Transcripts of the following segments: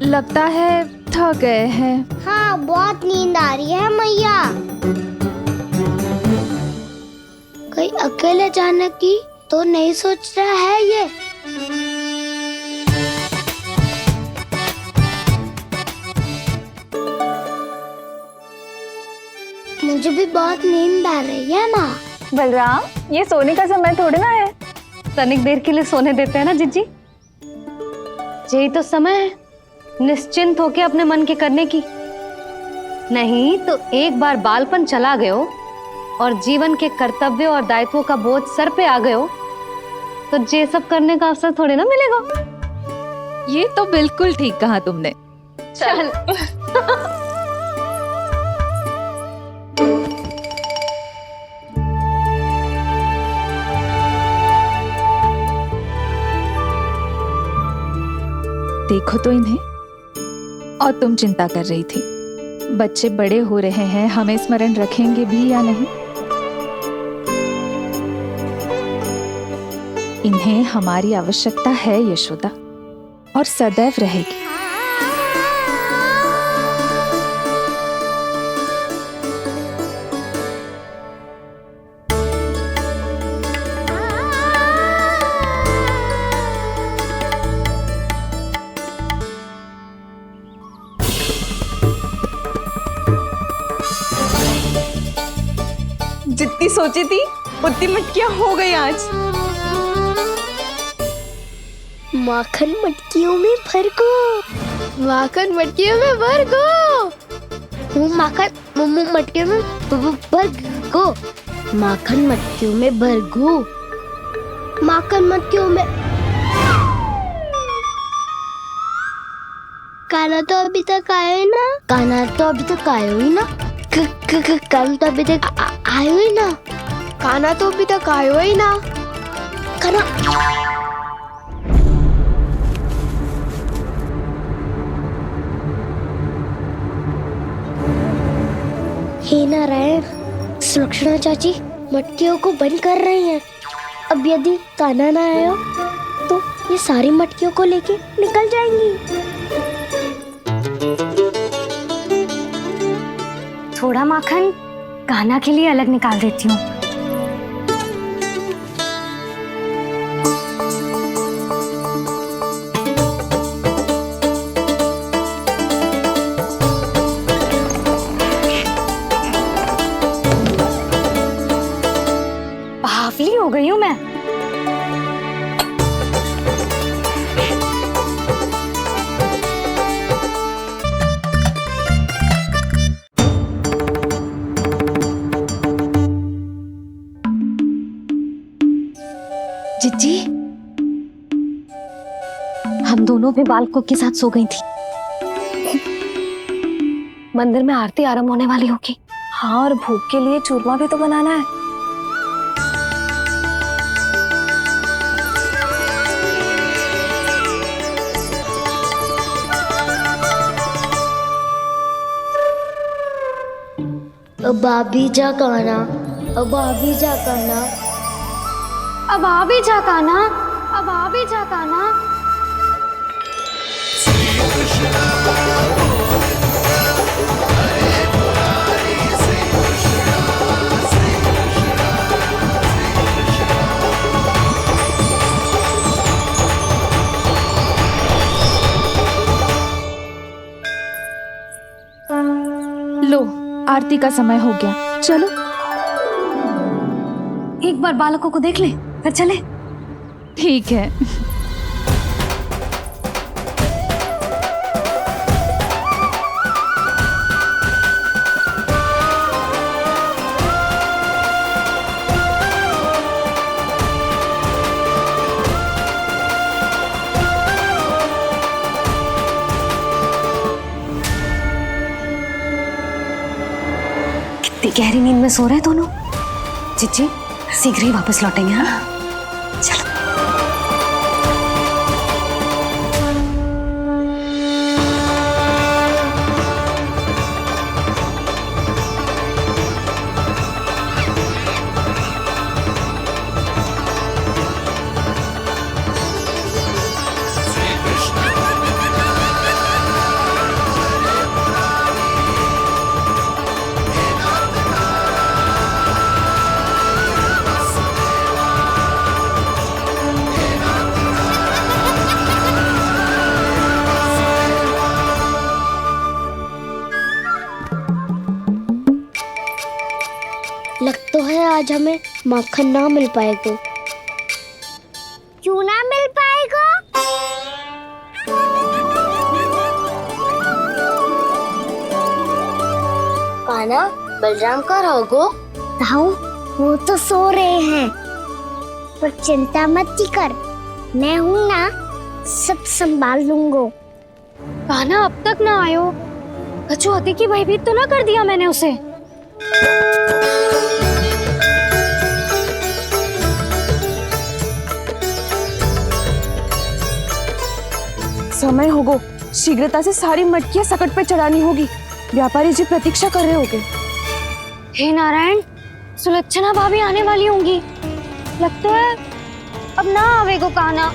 लगता है थक गए हैं। हाँ, बहुत नींद आ रही है मैया। कहीं अकेले जाने की तो नहीं सोच रहा है ये? मुझे भी बहुत नींद आ रही है माँ। बलराम, ये सोने का समय थोड़ी ना है। तनिक देर के लिए सोने देते हैं ना जीजी। यही तो समय है निश्चिंत होके अपने मन के करने की। नहीं तो एक बार बालपन चला गयो और जीवन के कर्तव्यों और दायित्वों का बोझ सर पे आ गयो तो ये सब करने का अवसर थोड़ी ना मिलेगा। ये तो बिल्कुल ठीक कहा तुमने। चल देखो तो इन्हें। और तुम चिंता कर रही थी बच्चे बड़े हो रहे हैं, हमें स्मरण रखेंगे भी या नहीं। इन्हें हमारी आवश्यकता है यशोदा, और सदैव रहेगी। जितनी सोची थी उतनी मटकियां हो गई आज। माखन मटकियों में भर को, माखन मटकियों में भर को, माखन मटकियों में भर को, माखन मटकियों में भर को, माखन मटकियों में। काना तो अभी तक आया ही ना, काना तो अभी तक आया ही ना, काना तो अभी तक आयो ही ना, काना तो अभी तक आयो ही ना, काना। हे नारायण, सुलक्षणा चाची मटकियों को बंद कर रही हैं। अब यदि कान्हा ना आया तो ये सारी मटकियों को लेके निकल जाएंगी। थोड़ा माखन कान्हा के लिए अलग निकाल देती हूँ। बावली हो गई हूँ मैं। जिज्जी, हम दोनों भी बालकों के साथ सो गई थी। मंदिर में आरती आरंभ होने वाली होगी। हाँ, और भोग के लिए चूरमा भी तो बनाना है। अब आ भी जा कान्हा, अब आ भी जा कान्हा, अब आ भी जा कान्हा, अब आ भी जा कान्हा। लो, आरती का समय हो गया, चलो। एक बार बालकों को देख ले फिर चले। ठीक है। कितनी गहरी नींद में सो रहे हैं दोनों। जीजी शीघ्र ही वापस लौटेंगे। हाँ चलो। आज हमें माखन ना मिल पाएगा। क्यों ना मिल पाएगा? कान्हा, बलराम का रहोगो? ताऊ, वो तो सो रहे हैं, पर चिंता मत कर, मैं हूँ ना, सब संभाल लूंगा। कान्हा अब तक ना आयो, कचौती की भयभीत तो ना कर दिया मैंने उसे? समय होगो, शीघ्रता से सारी मटकियां सकट पे चढ़ानी होगी। व्यापारी जी प्रतीक्षा कर रहे होंगे। हे नारायण, सुलक्षणा भाभी आने वाली होंगी। लगता है अब ना आवेगो कान्हा।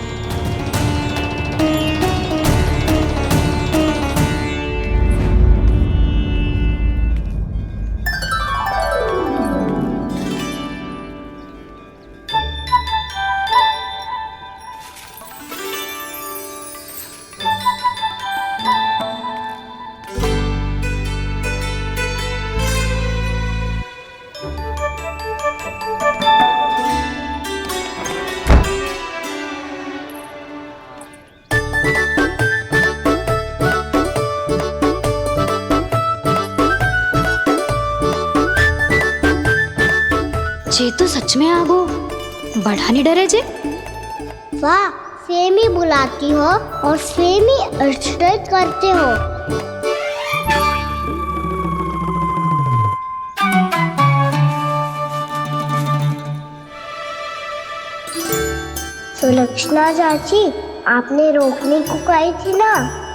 जे तो सच में आगो, बढ़ा नहीं डरे जे। वाह, सेम ही बुलाती हो और सेम ही अर्चना करते हो। सुलक्षणा चाची, आपने रोकने को कही थी ना,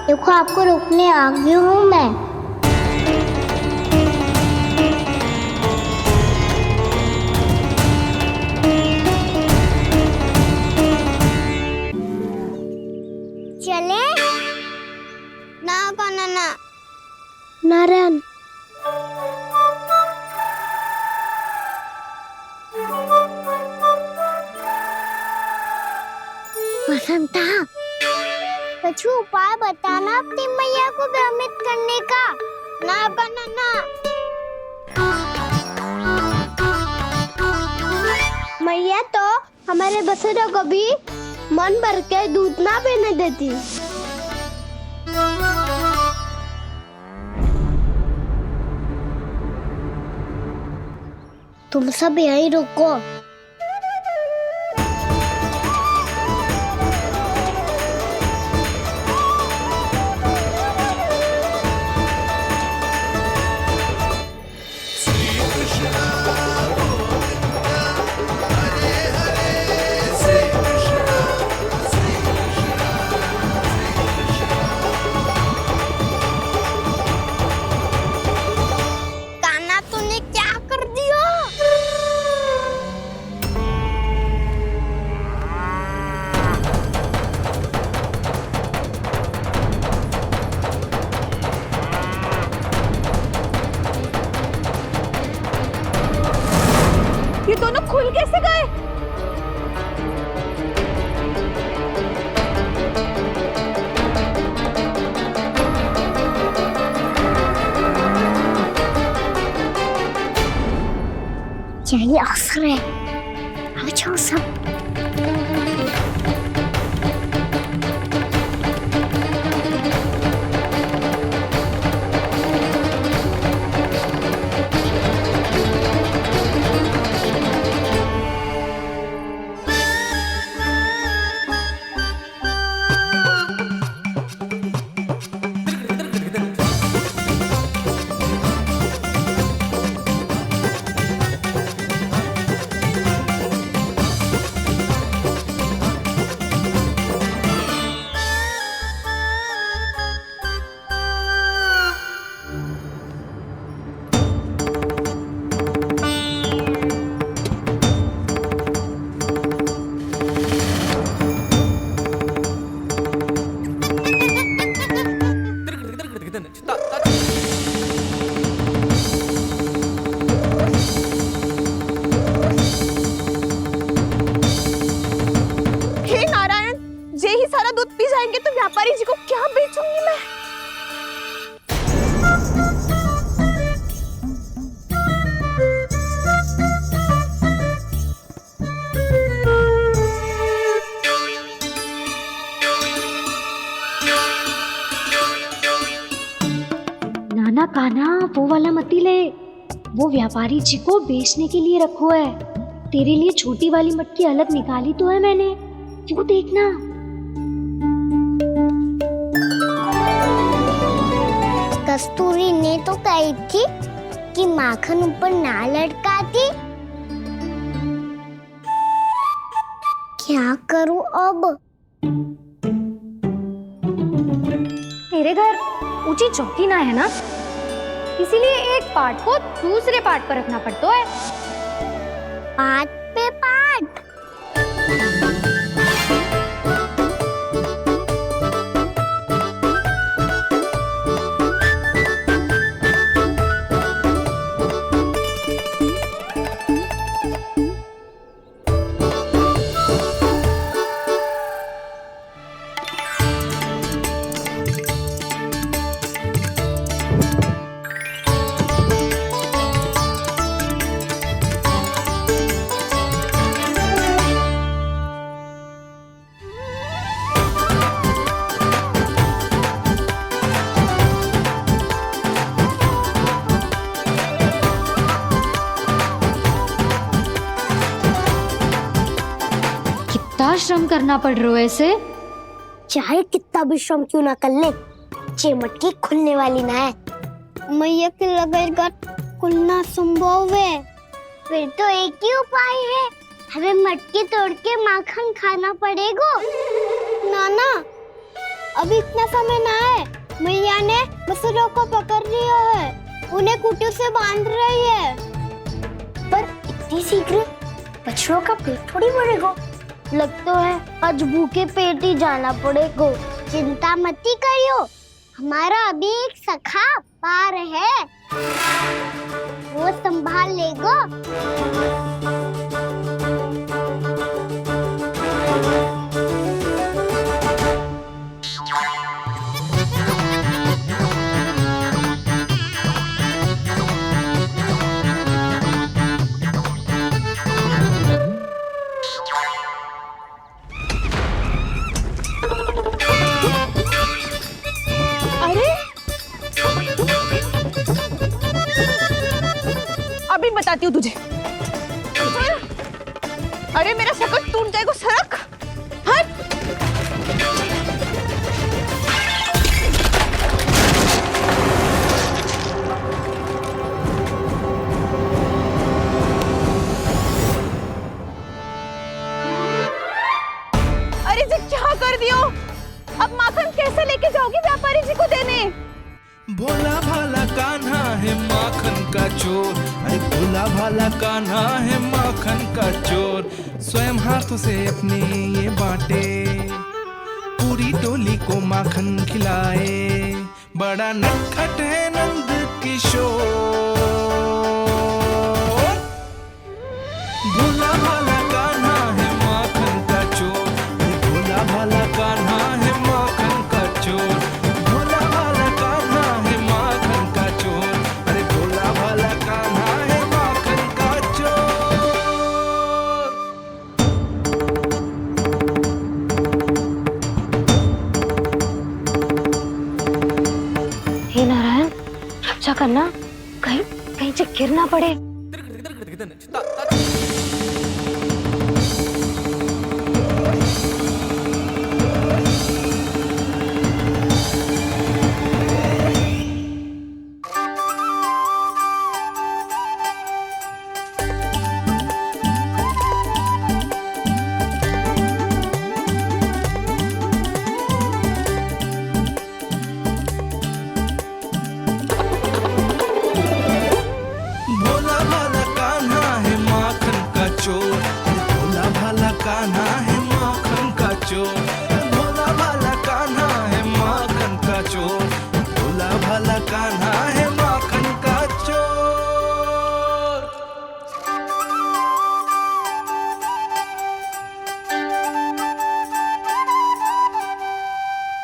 देखो आपको रोकने आ गई हूँ मैं। चले ना कान्हा ना। नारायण, बसंता, कुछ उपाय बताना अपनी मैया को भ्रमित करने का। ना कान्हा ना। मैया तो हमारे बसेरा को भी मन भर के दूध ना पीने देती। तुम सब यहीं रुको। ये दोनों खुल कैसे गए? यही अवसर है, आ जाओ सब। व्यापारी जी को क्या बेचूंगी मैं? कान्हा वो वाला मती ले, वो व्यापारी जी को बेचने के लिए रखो है। तेरे लिए छोटी वाली मटकी अलग निकाली तो है मैंने, वो देखना। कस्तूरी ने तो कही थी कि माखन ऊपर ना लटकाती। क्या करूं अब? मेरे घर ऊंची चौकी ना है ना, इसीलिए एक पार्ट को दूसरे पार्ट पर रखना पड़ता है। पार्ट पे पार्ट। कितना श्रम करना पड़ रहा है इसे। चाहे कितना भी श्रम क्यों ना कर ले, ये मटकी खुलने वाली ना है। मैया के लगेगा खुलना संभव है। फिर तो एक ही उपाय है, हमें मटकी तोड़ के माखन खाना पड़ेगा। नाना, अभी इतना समय ना है। मैया ने बछड़ों को पकड़ लिया है, उन्हें कुटी से बांध रही है। पर इतनी शीघ्र बछड़ों का पेट थोड़ी भरेगा। लगता है आज भूखे पेट ही जाना पड़ेगा। चिंता मत करियो, हमारा अभी एक सखा पार है, वो संभाल लेगा। अभी बताती हूँ तुझे। अरे मेरा शकट टूट जाएगा, सरक हट। अरे जी क्या कर दियो? अब माखन कैसे लेके जाओगी व्यापारी जी को देने? भोला भाला कान्हा है माखन का चोर, अरे भोला भाला कान्हा है माखन का चोर। स्वयं हाथों से अपने ये बांटे, पूरी टोली को माखन खिलाए। बड़ा नटखट है नंद किशोर। भोला भाला कान्हा है माखन का चोर, अरे भोला भाला कान्हा है माखन का चोर। भोला भाला कान्हा है माखन का चोर, अरे भोला भाला कान्हा है माखन का चोर। हे नारायण, रक्षा करना, कहीं कहीं से गिर ना पड़े। भोला भाला कान्हा है माखन का चोर, भोला भाला कान्हा है माखन का चोर। भोला भाला कान्हा है माखन का चोर, भोला भाला कान्हा है माखन का चोर।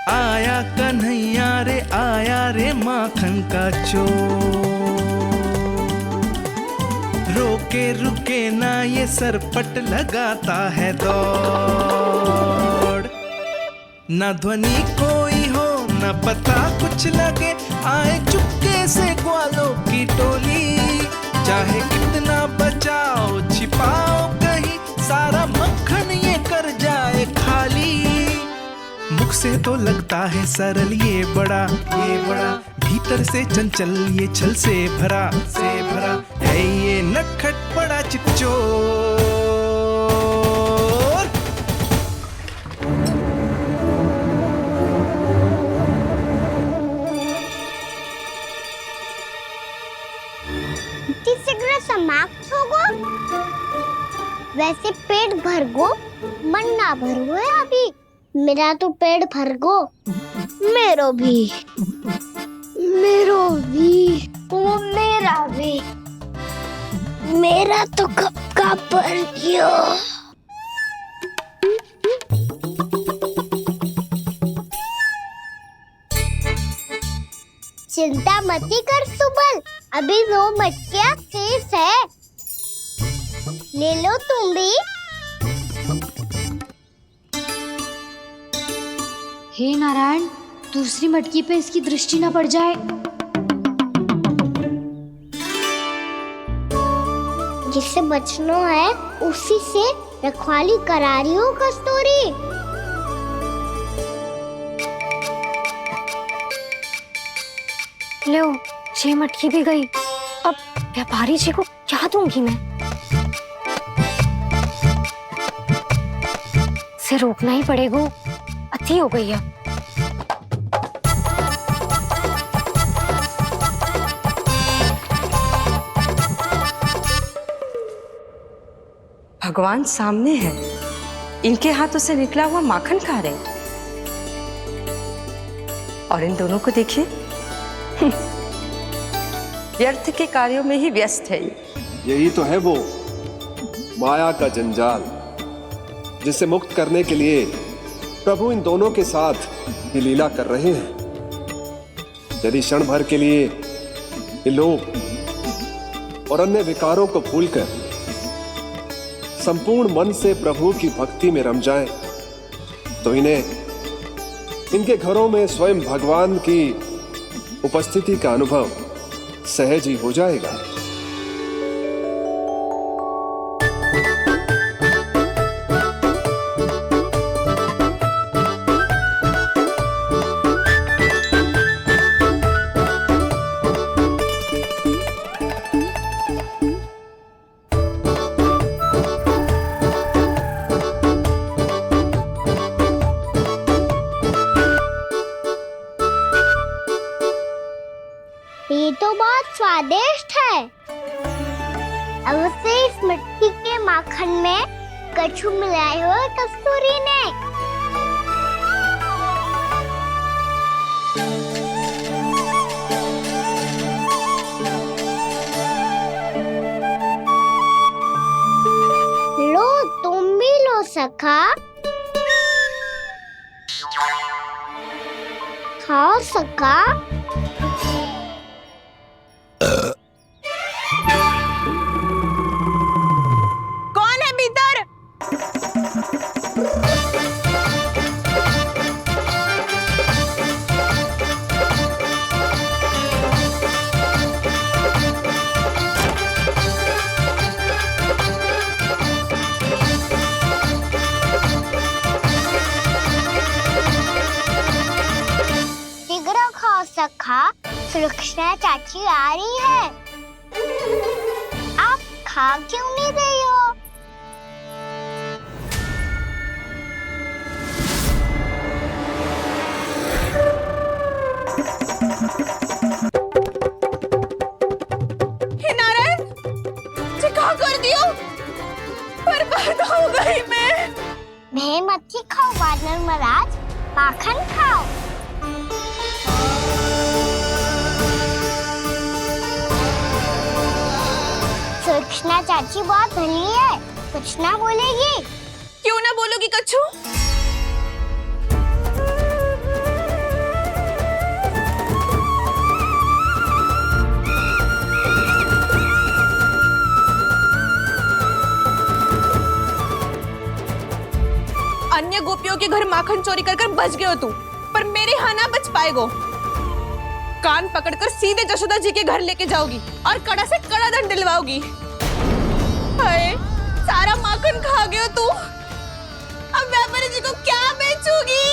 आया कन्हैया रे आया रे माखन का चोर। रोके रुके ना ये सरपट लगाता है दौड़। ना ध्वनि कोई हो न पता कुछ लगे, आए चुपके से ग्वालों की टोली। चाहे कितना बचाओ छिपाओ कहीं, सारा मक्खन ये कर जाए खाली। मुख से तो लगता है सरल ये बड़ा, भीतर से चंचल ये छल से भरा है ये नटखट बड़ा चिकचोर। तीसरा समाप्त होगो, वैसे पेट भर गो मन ना भर गो है अभी। मेरा तो पेट भर गो, मेरो भी ओ मेरा भी, मेरा तो कब का भर गयो। चिंता मती कर सुबल, अभी 2 मटकियाँ शेष है, ले लो तुम भी। हे नारायण, दूसरी मटकी पे इसकी दृष्टि न पड़ जाए। जिससे बचना है उसी से रखवाली करा रही हो कस्तूरी। लो, 6 मटकी भी गई। अब व्यापारी जी को क्या दूंगी मैं? इसे रोकना ही पड़ेगा, अति हो गई है। भगवान सामने है, इनके हाथों से निकला हुआ माखन खा रहे, और इन दोनों को देखिए व्यर्थ के कार्यों में ही व्यस्त है। यही तो है वो माया का जंजाल, जिसे मुक्त करने के लिए प्रभु इन दोनों के साथ ये लीला कर रहे हैं। यदि क्षण भर के लिए ये लोग और अन्य विकारों को भूलकर संपूर्ण मन से प्रभु की भक्ति में रम जाएं, तो इन्हें इनके घरों में स्वयं भगवान की उपस्थिति का अनुभव सहज ही हो जाएगा। ये तो बहुत स्वादिष्ट है। अवश्य इस मिट्टी के माखन में कछु मिलाए हो कस्तूरी ने। लो तुम भी लो सखा, खाओ सखा। कौन है भीतर? शीघ्र खाओ सखा, सुलक्षणा चाची आ रही है। आप खा क्यों नहीं रही हो? हे नारायण, क्या कर दियो? बर्बाद हो गई मैं। मच्छी खाओ वानर महाराज, माखन खाओ। सुलक्षणा चाची बहुत भली है, कुछ ना बोलेगी। क्यों ना बोलोगी कच्छू? अन्य गोपियों के घर माखन चोरी कर बच गए हो तू, पर मेरे यहाँ ना बच पाएगो। कान पकड़कर सीधे जशोदा जी के घर लेके जाओगी और कड़ा से कड़ा दंड दिलवाओगी। हाय, सारा माखन खा गयो तू। अब व्यापारी जी को क्या बेचूगी?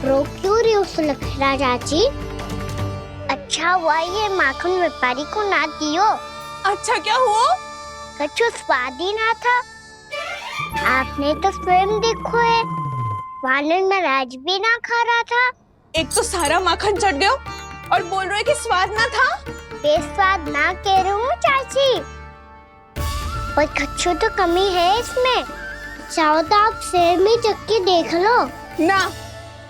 रो क्यों रही हो सुलक्षणा चाची? अच्छा हुआ ये माखन व्यापारी को ना दियो। अच्छा क्या हुआ? कछु स्वाद ही ना था। आपने तो स्वयं देखो है, वानर महाराज भी ना खा रहा था। एक तो सारा माखन चढ़ गयो और बोल रहे कि स्वाद ना था। बेस्वाद ना कह रही हूँ चाची, पर कछु तो कमी है इसमें। चाहो तो आप सेब में चख के देख लो। ना,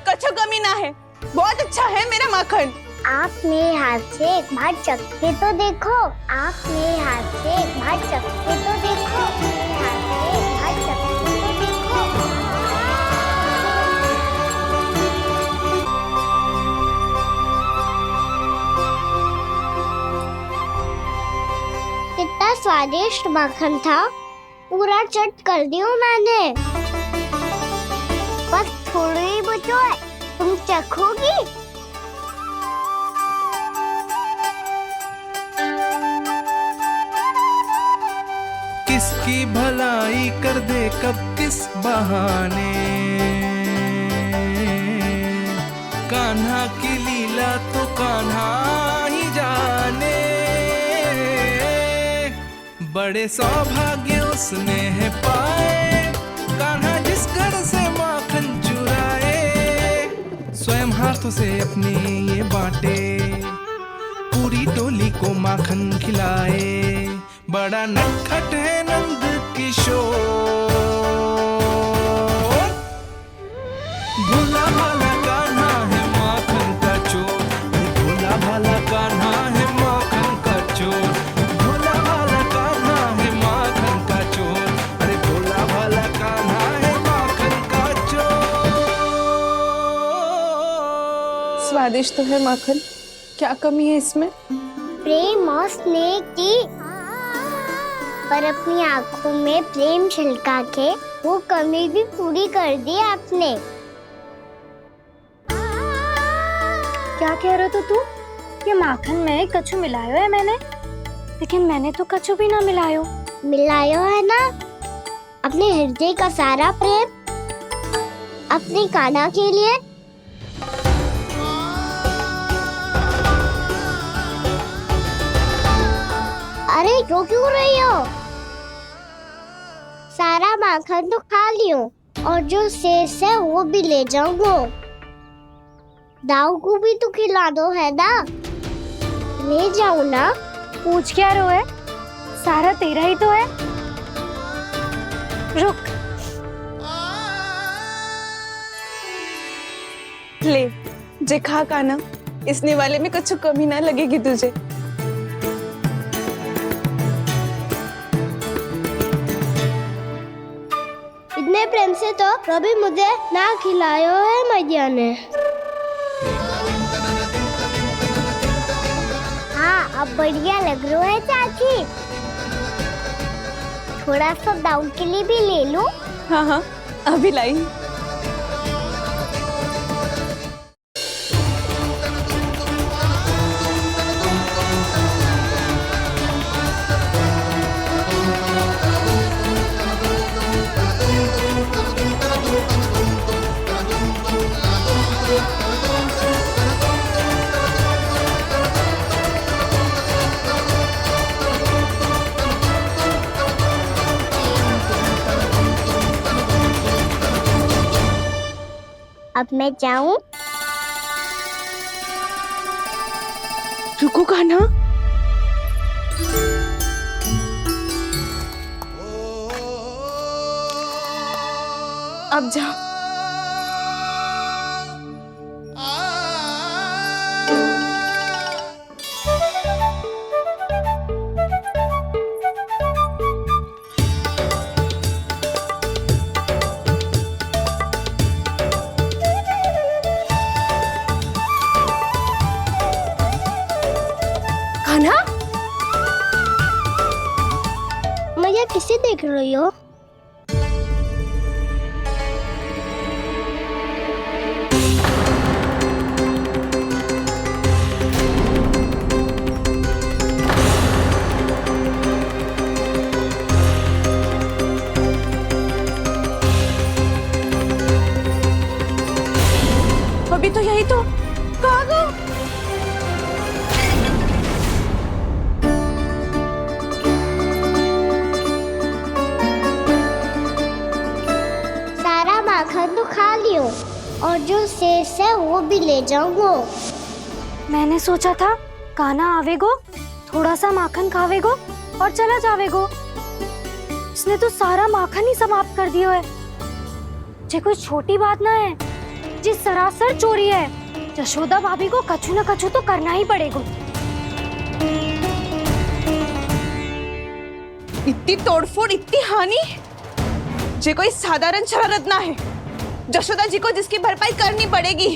कछु कमी ना है, बहुत अच्छा है मेरा माखन। आप मेरे हाथ से एक बार चख के तो देखो। आप मेरे हाथ से एक बार चख के तो देखो। मेरे हाथ से एक बार चख के तो देखो। कितना स्वादिष्ट माखन था, पूरा चट कर दियो मैंने। बस थोड़ी ही बचो है, तुम चखोगी? किसकी भलाई कर दे कब किस बहाने, कान्हा की लीला तो कान्हा ही जाने। बड़े सौभाग्य उसने है पाए, कान्हा जिस घर से माखन चुराए। स्वयं हाथों से अपने ये बांटे, पूरी टोली को माखन खिलाए। बड़ा नटखट है नंद किशोर, भोला भाला कान्हा है माखन का चोर। भोला भाला कान्हा है माखन का चोर। भोला भाला कान्हा है माखन का चोर। अरे भोला भाला कान्हा है माखन का चोर। स्वादिष्ट तो है माखन, क्या कमी है इसमें? प्रेम और स्नेह की, पर अपनी आंखों में प्रेम छलका के वो कमी भी पूरी कर दी आपने। क्या कह रहे हो तू? ये माखन में कछु मिलायो है मैंने, लेकिन मैंने तो कछु भी ना मिलायो। मिलायो है ना अपने हृदय का सारा प्रेम अपनी कान्हा के लिए। अरे रो क्यों रही हो? सारा माखन तो खा लियो और जो शेष है वो भी ले जाऊंगा। दाऊ को भी तो खिला दो है ना, ले जाऊं ना। पूछ क्या रहो है, सारा तेरा ही तो है। रुक, ले जे खा कान्हा, इसने वाले में कुछ कमी ना लगेगी तुझे। इतने प्रेम से तो कभी मुझे ना खिलायो है मैया ने। हाँ, अब बढ़िया लग रहा है चाची। थोड़ा सा दाऊ के लिए भी ले लो। हाँ हाँ, अभी लाई। अब मैं जाऊं? रुको कान्हा, अब जा। कान्हा, यहाँ किसे देख रही हो? अभी तो यही तो कहाँ गो? सारा माखन तो खा लियो और जो शेष है वो भी ले जाऊंगो। मैंने सोचा था कान्हा आवेगो, थोड़ा सा माखन खावेगो और चला जावेगो। इसने तो सारा माखन ही समाप्त कर दिया है। ये कोई छोटी बात ना है, जी सरासर चोरी है। यशोदा भाभी को कछु न कछु तो करना ही पड़ेगा। इतनी तोड़फोड़, इतनी हानि, ये कोई साधारण शरारत ना है। यशोदा जी को जिसकी भरपाई करनी पड़ेगी।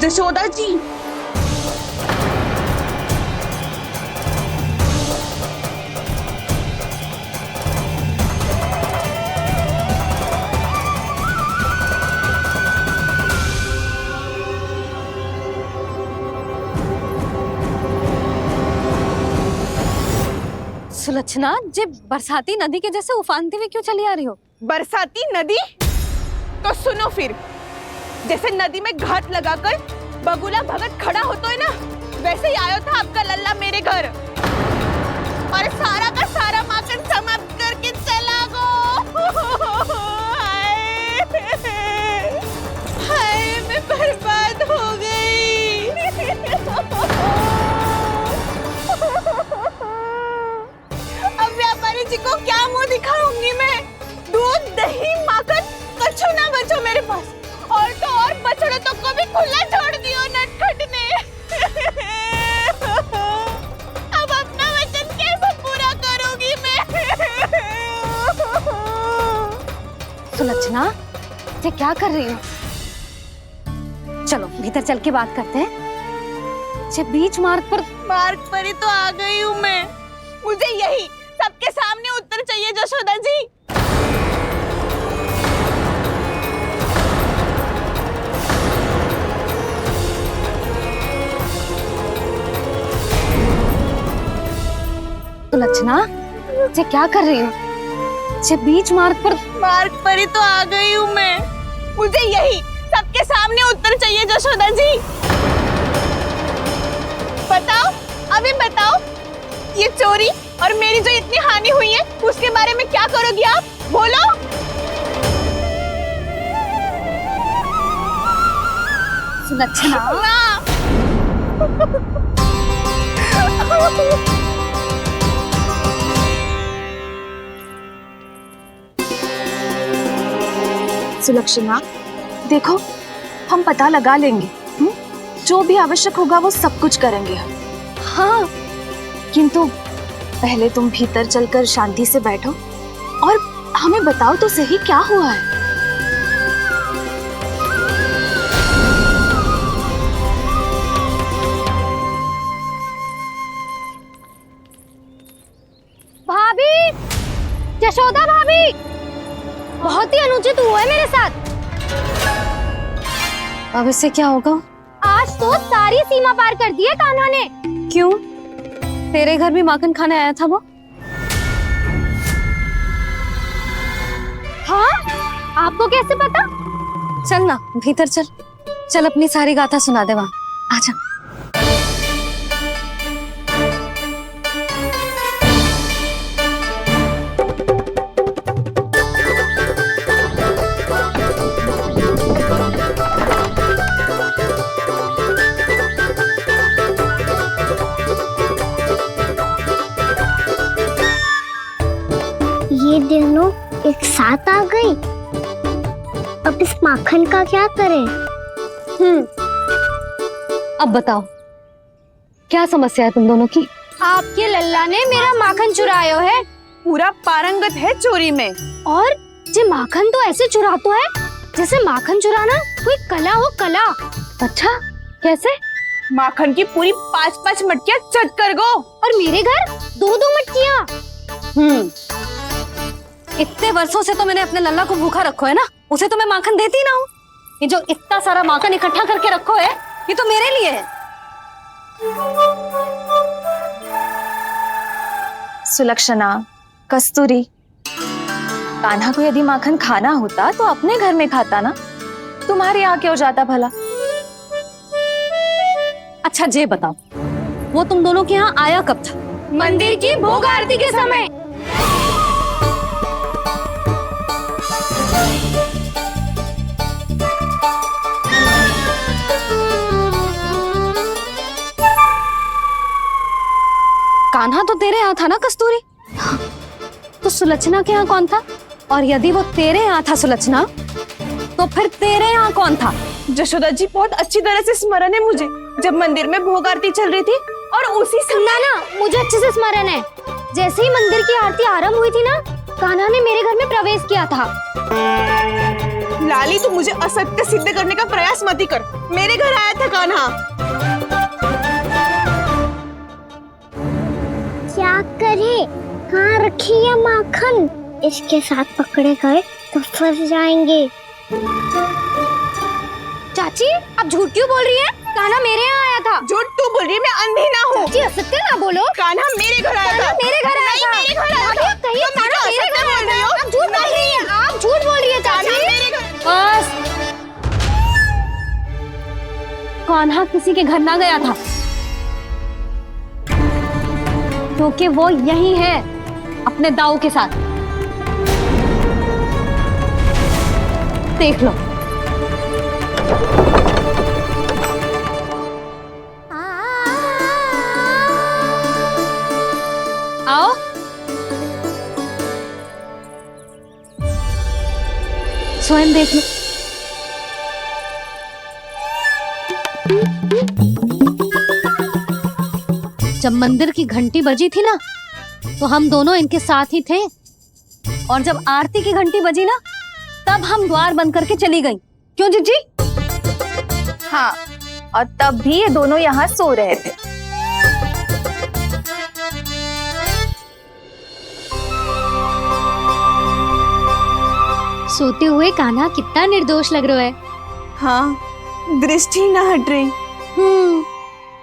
यशोदा जी, सुलक्षणा, जे बरसाती नदी के जैसे उफानते हुए क्यों चली आ रही हो? बरसाती नदी? तो सुनो फिर, जैसे नदी में घाट लगाकर बगुला भगत खड़ा होता है ना, वैसे ही आया था आपका लल्ला मेरे घर और सारा का सारा माखन समाप्त करके चला गो। हाय, मैं बर्बाद हो गई। अब व्यापारी जी को क्या मुंह दिखाऊंगी मैं? दूध, दही, माखन कछु ना बचो मेरे पास। और तो और बछड़े तो को भी खुला छोड़ दियो नटखट ने। अब अपना वचन कैसे पूरा करूंगी मैं? सुलक्षणा, ये क्या कर रही हो? चलो भीतर चल के बात करते हैं। ये बीच मार्ग पर ही तो आ गई हूँ मैं। मुझे यही सबके सामने उत्तर चाहिए यशोदा जी। सुलक्षणा, ये क्या कर रही हो? ये बीच मार्ग पर ही तो आ गई हूँ मैं। मुझे यही सबके सामने उत्तर चाहिए यशोदा जी। बताओ, अभी बताओ, ये चोरी और मेरी जो इतनी हानि हुई है उसके बारे में क्या करोगी आप? बोलो। सुलक्षणा, सुलक्षणा, देखो हम पता लगा लेंगे, जो भी आवश्यक होगा वो सब कुछ करेंगे हम। हाँ, किंतु पहले तुम भीतर चलकर शांति से बैठो और हमें बताओ तो सही क्या हुआ है। भाभी, यशोदा भाभी, बहुत ही अनुचित हुआ है मेरे साथ। अब इससे क्या होगा? आज तो सारी सीमा पार कर दी है कान्हा ने। क्यों? तेरे घर भी माखन खाने आया था वो? हाँ, आपको कैसे पता? चल ना भीतर चल, चल अपनी सारी गाथा सुना दे वहां। आजा। माखन का क्या करें? अब बताओ क्या समस्या है तुम दोनों की? आपके लल्ला ने मेरा माखन चुरायो है पूरा पारंगत है चोरी में। और जे माखन तो ऐसे चुरातो है जैसे माखन चुराना कोई कला हो, कला। अच्छा कैसे? माखन की पूरी 5-5 मटकियां चट कर गो। और मेरे घर 2-2 मटकियां। इतने वर्षों से तो मैंने अपने लल्ला को भूखा रखो है ना, उसे तो मैं माखन देती ना हूँ। ये जो इतना सारा माखन इकट्ठा करके रखो है ये तो मेरे लिए है। सुलक्षणा, कस्तूरी, कान्हा को यदि माखन खाना होता तो अपने घर में खाता ना, तुम्हारे यहाँ क्यों जाता भला? अच्छा ये बताओ वो तुम दोनों के यहाँ आया कब था? मंदिर की भोग आरती के समय। कान्हा तो तेरे यहाँ था ना कस्तूरी? तो सुलक्षणा के यहाँ कौन था? और यदि वो तेरे यहाँ था सुलक्षणा, तो फिर तेरे यहाँ कौन था? जशोदा जी बहुत अच्छी तरह से स्मरण है मुझे, जब मंदिर में भोग आरती चल रही थी और उसी समय ना मुझे अच्छे से स्मरण है। जैसे ही मंदिर की आरती आरंभ हुई थी ना, कान्हा ने मेरे घर में प्रवेश किया था। लाली, तू मुझे असत्य सिद्ध करने का प्रयास मत ही कर। मेरे घर आया था कान्हा। क्या करे? कहाँ रखी है माखन? इसके साथ पकड़े गए तो फंस जाएंगे। चाची आप झूठ क्यों बोल रही है? कान्हा मेरे यहाँ आया था। झूठ तू बोल रही है, मैं अंधी ना हूँ। चाची असत्य ना बोलो। कान्हा मेरे घर आया था। मेरे घर आया था। मेरे घर आया था। कहिए कान्हा मेरे घर आया था। आप झूठ बोल रही है। आप झूठ बोल रही है चाची। बस, कान्हा किसी के घर ना गया था, क्योंकि वो यही है अपने दाऊ के साथ। देख लो। आओ। स्वयं देख लो। जब मंदिर की घंटी बजी थी ना, तो हम दोनों इनके साथ ही थे, और जब आरती की घंटी बजी ना, तब हम द्वार बंद करके चली गई। क्यों जीजी? हाँ, और तब भी ये दोनों यहाँ सो रहे थे। सोते हुए कान्हा कितना निर्दोष लग रहा है। हाँ, दृष्टि ना हट रही।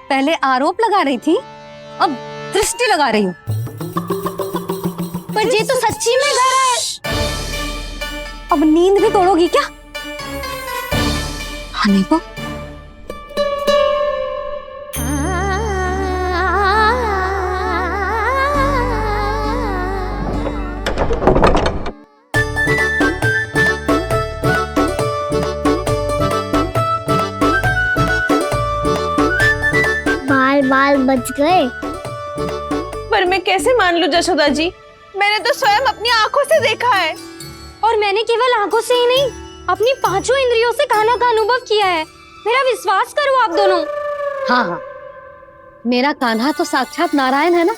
पहले आरोप लगा रही थी, अब दृष्टि लगा रही हूँ। पर ये तो सच्ची में घर है। अब नींद भी तोड़ोगी क्या? हनी को बाल बच गए। पर मैं कैसे मान लूं जशोदा जी? मैंने तो स्वयं अपनी आंखों से देखा है। और मैंने केवल आंखों से ही नहीं, अपनी 5 इंद्रियों से कान्हा का अनुभव किया है। मेरा विश्वास करो आप दोनों। हाँ हाँ, मेरा कान्हा तो साक्षात नारायण है ना,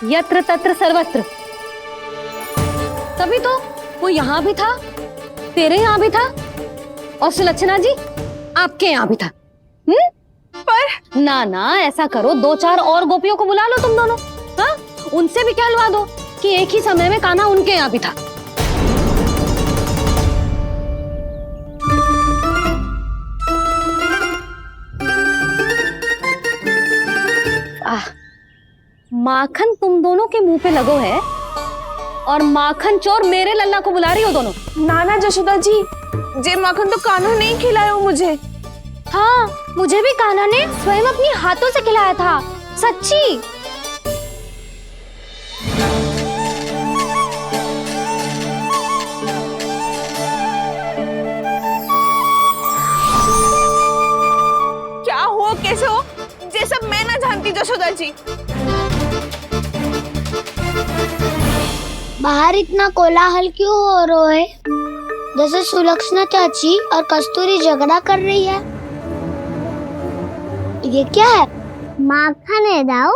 यत्र तत्र सर्वत्र। तभी तो वो यहाँ भी था, तेरे यहाँ भी था, और सुलक्षणा जी आपके यहाँ भी था। पर ना ना, ऐसा करो 2-4 और गोपियों को बुला लो तुम दोनों। हाँ, उनसे भी कहलवा दो कि एक ही समय में कान्हा उनके यहाँ भी था। माखन तुम दोनों के मुंह पे लगो है, और माखन चोर मेरे लल्ला को बुला रही हो दोनों। नाना जशोदा जी, जे माखन तो कान्हा नहीं खिलाया मुझे। हाँ, मुझे भी कान्हा ने स्वयं अपनी हाथों से खिलाया था, सच्ची। क्या हो, कैसे हो, ये सब मैं ना जानती जशोदा जी। बाहर इतना कोलाहल क्यों हो रहा है? जैसे सुलक्षणा चाची और कस्तूरी झगड़ा कर रही है। ये क्या है? माखन है दाऊ।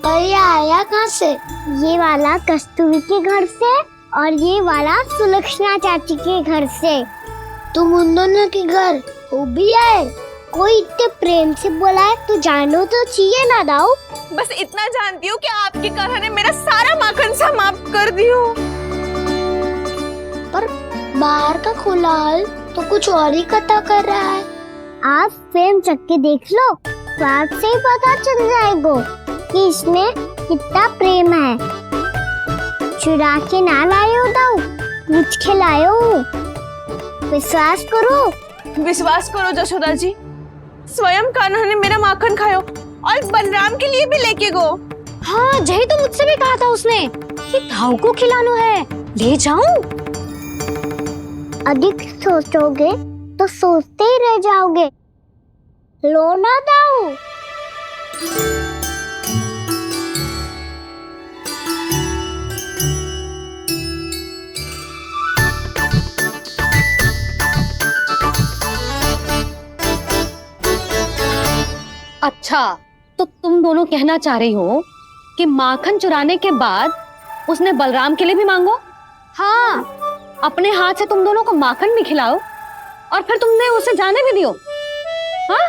और ये आया कहाँ से? ये वाला कस्तूरी के घर से और ये वाला सुलक्षणा चाची के घर से। तुम उन दोनों के घर वो भी आए? कोई इतने प्रेम से बोला है तो जानो तो चाहिए ना दाऊ। बस इतना जानती हूँ कि आपके कारण ने मेरा सारा माखन समाप्त कर दियो। पर बाहर का खुलाल तो कुछ और ही कथा कर रहा है। आप फ्रेम चक के देख लो तो आपसे ही पता चल जाएगा कि इसमें कितना प्रेम है। चुरा के ना लायो दाऊ, मुझ खिलायो। विश्वास करो जशोदा जी, स्वयं कान्हा ने मेरा माखन खायो और बलराम के लिए भी लेके गो। हाँ, जही तो मुझसे भी कहा था उसने कि दाऊ को खिलाना है, ले जाऊं। अधिक सोचोगे तो सोचते ही रह जाओगे। लो ना दाऊ। अच्छा, तो तुम दोनों कहना चाह रही हो कि माखन चुराने के बाद उसने बलराम के लिए भी मांगो? हाँ, अपने हाथ से तुम दोनों को माखन भी खिलाओ और फिर तुमने उसे जाने भी दियो। हाँ,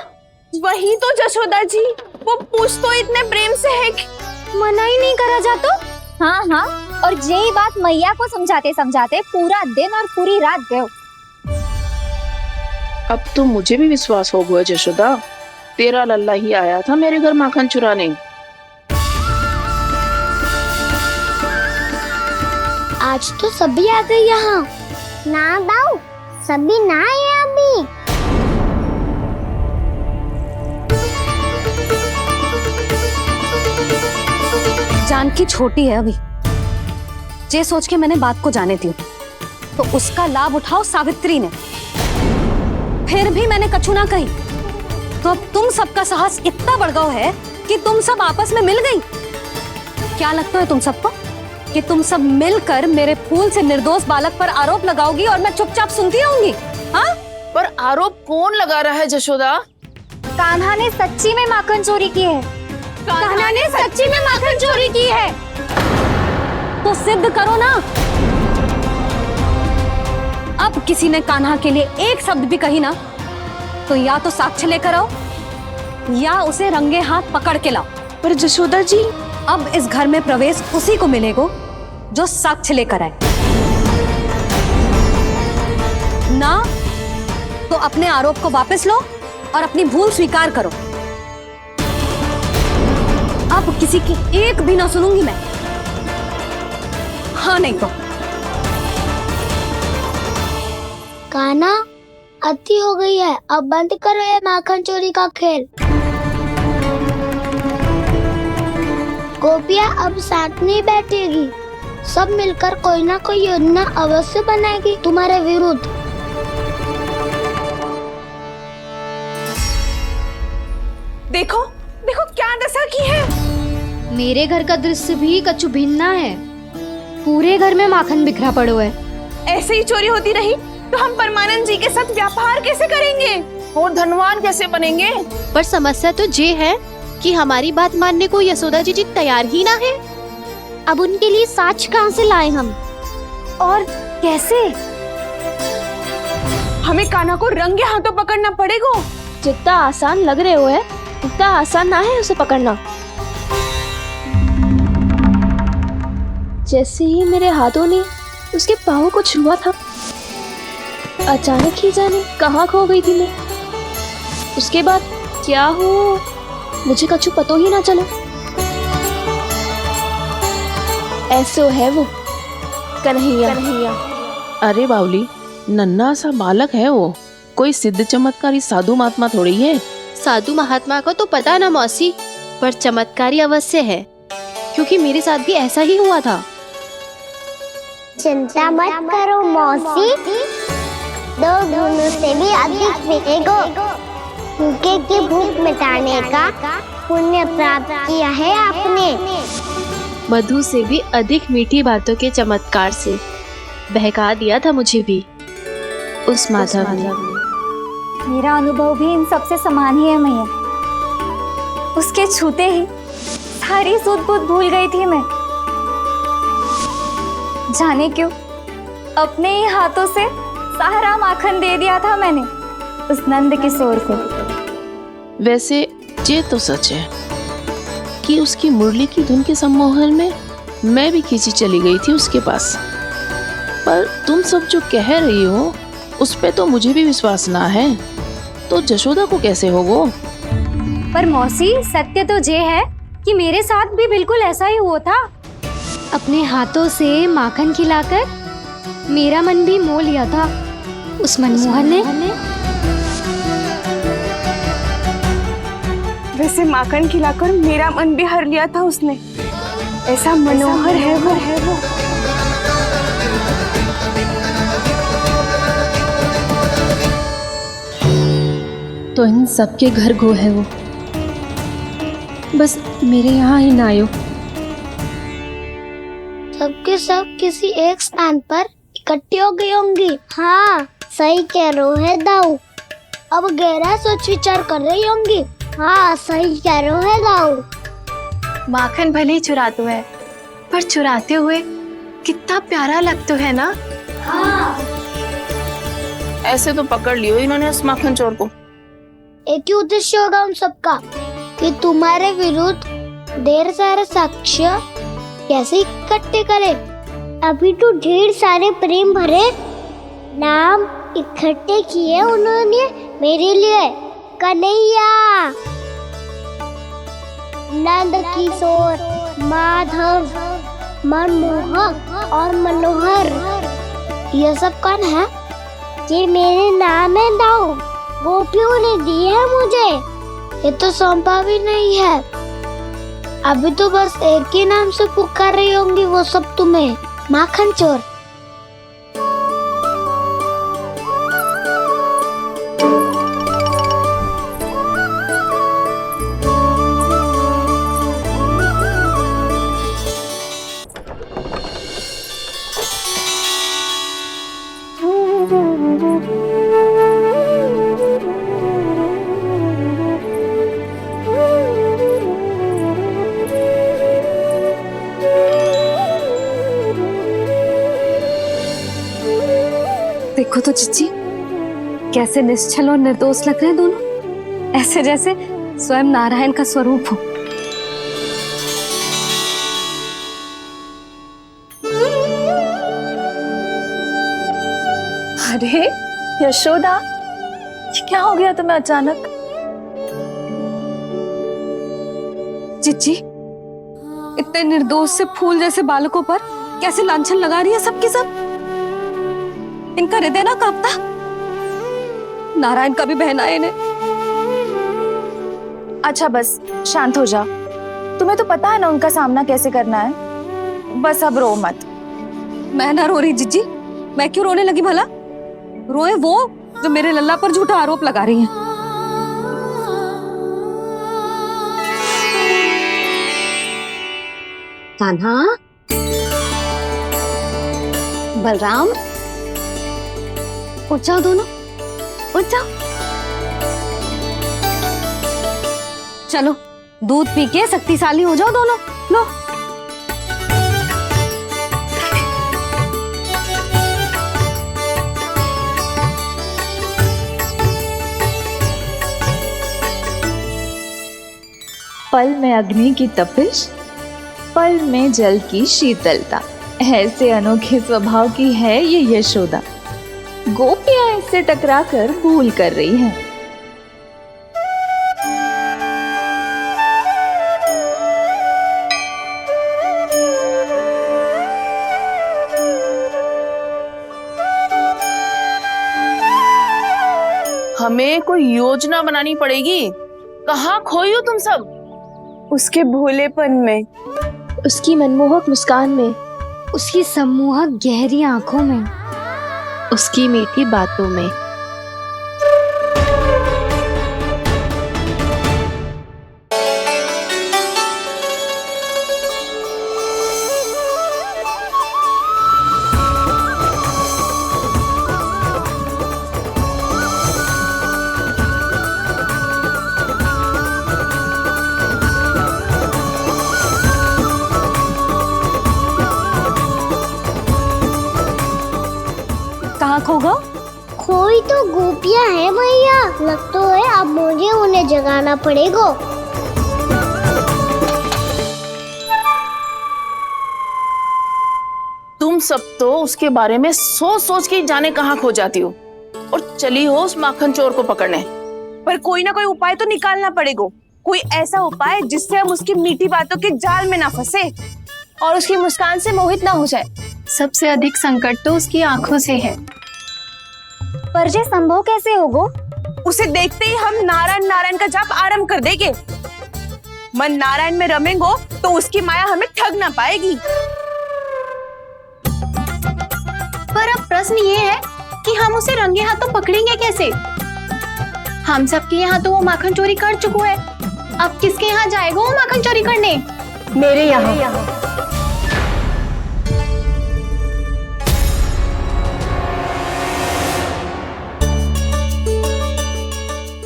वही तो जशोदा जी, वो पूछ तो इतने प्रेम से है कि मना ही नहीं करा जाता। हाँ हाँ, और यही बात मैया को समझाते समझाते पूरा दिन और पूरी रात गए। अब तो मुझे भी विश्वास हो गया जशोदा, तेरा लल्ला ही आया था मेरे घर माखन चुराने। आज तो सभी आ गए यहाँ। ना दाऊ, सभी ना आए अभी। जानकी छोटी है अभी, जे सोच के मैंने बात को जाने दी तो उसका लाभ उठाओ सावित्री ने। फिर भी मैंने कछु ना कही तो अब तुम सबका साहस इतना बढ़ गया है कि तुम सब आपस में मिल गई। क्या लगता है तुम सबको कि तुम सब मिलकर मेरे फूल से निर्दोष बालक पर आरोप लगाओगी और मैं चुपचाप सुनती रहूंगी? हाँ? पर आरोप कौन लगा रहा है जशोदा? कान्हा ने सच्ची में माखन चोरी की है। कान्हा ने सच्ची में माखन चोरी की है तो सिद्ध करो ना। अब किसी ने कान्हा के लिए एक शब्द भी कही ना तो या तो साक्ष्य लेकर आओ या उसे रंगे हाथ पकड़ के लाओ। पर जशोदा जी, अब इस घर में प्रवेश उसी को मिलेगा जो साक्ष्य लेकर आए। ना तो अपने आरोप को वापस लो और अपनी भूल स्वीकार करो। अब किसी की एक भी ना सुनूंगी मैं। हाँ नहीं तो कान्हा, अति हो गई है, अब बंद करो ये माखन चोरी का खेल। गोपिया अब साथ नहीं बैठेगी, सब मिलकर कोई ना कोई योजना अवश्य बनाएगी तुम्हारे विरुद्ध। देखो देखो क्या दशा की है। मेरे घर का दृश्य भी कछु भिन्न है। पूरे घर में माखन बिखरा पड़ो है। ऐसे ही चोरी होती रही तो हम परमानंद जी के साथ व्यापार कैसे करेंगे और धनवान कैसे बनेंगे? पर समस्या तो ये है कि हमारी बात मानने को यशोदा जी तैयार ही ना है। अब उनके लिए साक्ष्य कहाँ से लाए हम? और कैसे? हमें कान्हा को रंगे हाथों पकड़ना पड़ेगा। जितना आसान लग रहे हो है उतना आसान ना है उसे पकड़ना। जैसे ही मेरे हाथों ने उसके पाँव को छुआ था, अचानक ही जाने कहाँ खो गई थी मैं। उसके बाद क्या हो मुझे कछु पतो ही ना चला। ऐसो है वो कन्हैया। अरे बावली, नन्हा सा बालक है वो, कोई सिद्ध चमत्कारी साधु महात्मा थोड़ी है। साधु महात्मा को तो पता ना मौसी, पर चमत्कारी अवश्य है क्योंकि मेरे साथ भी ऐसा ही हुआ था। चिंता मत करो मौसी, 2 गुणों से भी अधिक मिलेगा। भूखे की भूख मिटाने का पुण्य प्राप्त किया है आपने। मधु से भी अधिक मीठी बातों के चमत्कार से बहका दिया था मुझे भी। उस माधव ने। मेरा अनुभव भी इन सबसे समान ही है मैया। उसके छूते ही सारी सूध बूध भूल गई थी मैं। जाने क्यों अपने ही हाथों से सारा माखन दे दिया था मैंने उस नंद किशोर को। वैसे ये तो सच है कि उसकी मुरली की धुन के सम्मोहन में मैं भी खींची चली गई थी उसके पास। पर तुम सब जो कह रही हो उस पे तो मुझे भी विश्वास ना है, तो जशोदा को कैसे हो वो? पर मौसी, सत्य तो ये है कि मेरे साथ भी बिल्कुल ऐसा ही हुआ था। अपने हाथों से माखन खिलाकर मेरा मन भी मोह लिया था उस मनमोहन ने। वैसे माखन खिलाकर मेरा मन भी हर लिया था उसने। ऐसा मनोहर है वो। तो इन सबके घर गो है वो, बस मेरे यहाँ ही ना आयो। सबके सब किसी एक स्थान पर इकट्ठी हो गई होंगी। हाँ, सही कह रहे है दाऊ। अब गहरा सोच विचार कर रही होंगी। हाँ, सही कह रहे है दाऊ। माखन भले ही चुराते है, पर चुराते हुए कितना प्यारा लगता है ना। हाँ, ऐसे तो पकड़ लियो इन्होंने उस माखन चोर को। एक ही उद्देश्य होगा उन सबका कि तुम्हारे विरुद्ध ढेर सारे साक्ष्य कैसे इकट्ठे करे। अभी तो ढेर सारे प्रेम भरे नाम इकट्ठे किए उन्होंने मेरे लिए। कन्हैया, नंद किशोर, माधव, मनमोहक और मनोहर, ये सब कौन है? ये मेरे नाम है दाऊ। गोपियों ने दी है मुझे, ये तो सौंपा भी नहीं है। अभी तो बस एक ही नाम से पुकार रही होंगी वो सब तुम्हें, माखन चोर। देखो तो चिच्ची, कैसे निश्चल और निर्दोष लग रहे हैं दोनों, ऐसे जैसे स्वयं नारायण का स्वरूप हो। अरे यशोदा, ये क्या हो गया तुम्हें अचानक? चिच्ची, इतने निर्दोष से फूल जैसे बालकों पर कैसे लांछन लगा रही है सबके सब। इनका हृदय ना कांपता? नारायण का भी बहना है इन्हें। अच्छा बस शांत हो जाओ, तुम्हें तो पता है ना उनका सामना कैसे करना है। बस अब रो मत। मैं ना रो रही जिज्जी, मैं क्यों रोने लगी भला? रोए वो जो मेरे लल्ला पर झूठा आरोप लगा रही हैं। कान्हा, बलराम, उठ जाओ दोनों, उठ जाओ। चलो दूध पी के शक्तिशाली हो जाओ दोनों। लो। पल में अग्नि की तपिश, पल में जल की शीतलता, ऐसे अनोखे स्वभाव की है ये यशोदा। गोपियां इससे टकराकर भूल कर रही हैं। हमें कोई योजना बनानी पड़ेगी। कहाँ खोई हो तुम सब? उसके भोलेपन में, उसकी मनमोहक मुस्कान में, उसकी सम्मोहक गहरी आंखों में, उसकी मीठी बातों में। जगाना पड़ेगा। तुम सब तो उसके बारे में सोच सोच के जाने कहाँ खो जाती हो और चली हो उस माखन चोर को पकड़ने। पर कोई ना कोई उपाय तो निकालना पड़ेगा, कोई ऐसा उपाय जिससे हम उसकी मीठी बातों के जाल में ना फंसे और उसकी मुस्कान से मोहित ना हो जाए। सबसे अधिक संकट तो उसकी आंखों से है। पर ये संभव कैसे होगा? उसे देखते ही हम नारायण नारायण का जाप आरंभ कर देंगे। मन नारायण में रमेंगो तो उसकी माया हमें ठग ना पाएगी। पर अब प्रश्न ये है कि हम उसे रंगे हाथों पकड़ेंगे कैसे? हम सबके यहाँ तो वो माखन चोरी कर चुका है, अब किसके यहाँ जाएगा वो माखन चोरी करने? मेरे यहाँ।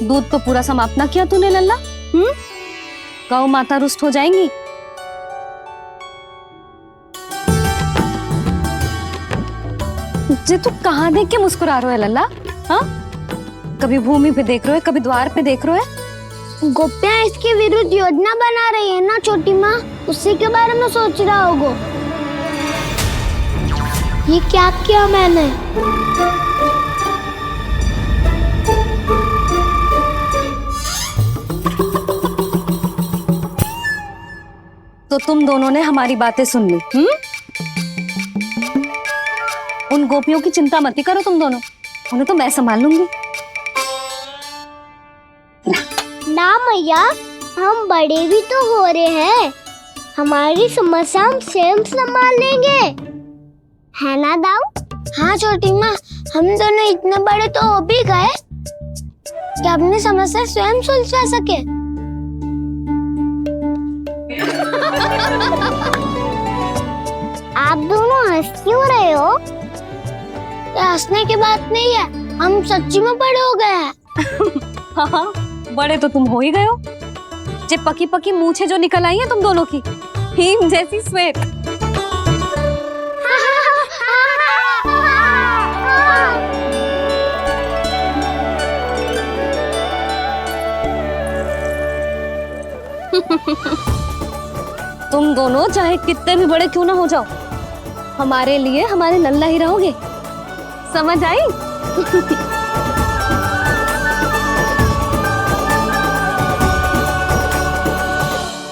दूध तो पूरा समाप्त ना किया तूने लल्ला। गौ माता रुष्ट हो जाएंगी। जे तू कहाँ देख के मुस्कुरा रहे हो लल्ला? हाँ, कभी भूमि पे देख रहे हो, कभी द्वार पे देख रहे हो। गोपियाँ इसके विरुद्ध योजना बना रही है ना छोटी माँ, उसी के बारे में सोच रहा होगा। ये क्या किया मैंने? तो तुम दोनों ने हमारी बातें सुन ली। उन गोपियों की चिंता मत करो तुम दोनों, उन्हें तो मैं संभाल लूंगी। ना मैया, हम बड़े भी तो हो रहे हैं, हमारी समस्या हम स्वयं संभाल लेंगे, है ना दाऊ? हाँ छोटी माँ, हम दोनों इतने बड़े तो हो भी गए कि अपनी समस्या स्वयं सुलझा सके। आप दोनों हंस क्यों रहे हो? ये हंसने की बात नहीं है, हम सच्ची में बड़े हो गए हैं। हाँ, बड़े तो तुम हो ही गए हो। जे पकी पकी मूछें जो निकल आई हैं तुम दोनों की, हिम जैसी श्वेत। तुम दोनों चाहे कितने भी बड़े क्यों ना हो जाओ, हमारे लिए हमारे लल्ला ही रहोगे, समझ आई?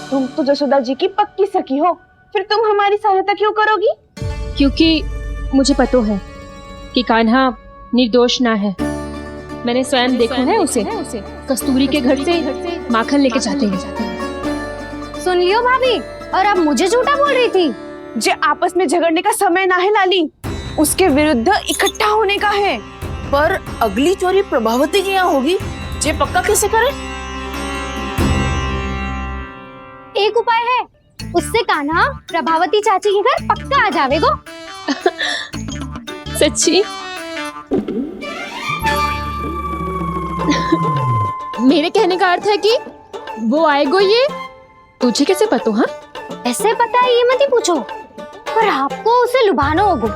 तुम तो जसोदा जी की पक्की सखी हो, फिर तुम हमारी सहायता क्यों करोगी? क्योंकि मुझे पता है कि कान्हा निर्दोष ना है। मैंने स्वयं देखा है उसे कस्तूरी के घर से माखन लेके जाते हैं। सुन लियो भाभी, और अब मुझे झूठा बोल रही थी। जे आपस में झगड़ने का समय ना है लाली, उसके विरुद्ध इकट्ठा होने का है। पर अगली चोरी प्रभावती की यहाँ होगी, जे पक्का कैसे करे? एक उपाय है, उससे कान्हा प्रभावती चाची के घर पक्का आ जावेगो। सच्ची? मेरे कहने का अर्थ है कि वो आएगो। ये तुझे कैसे पता? हाँ, ऐसे पता है ये मत ही पूछो, पर आपको उसे लुभाना होगा।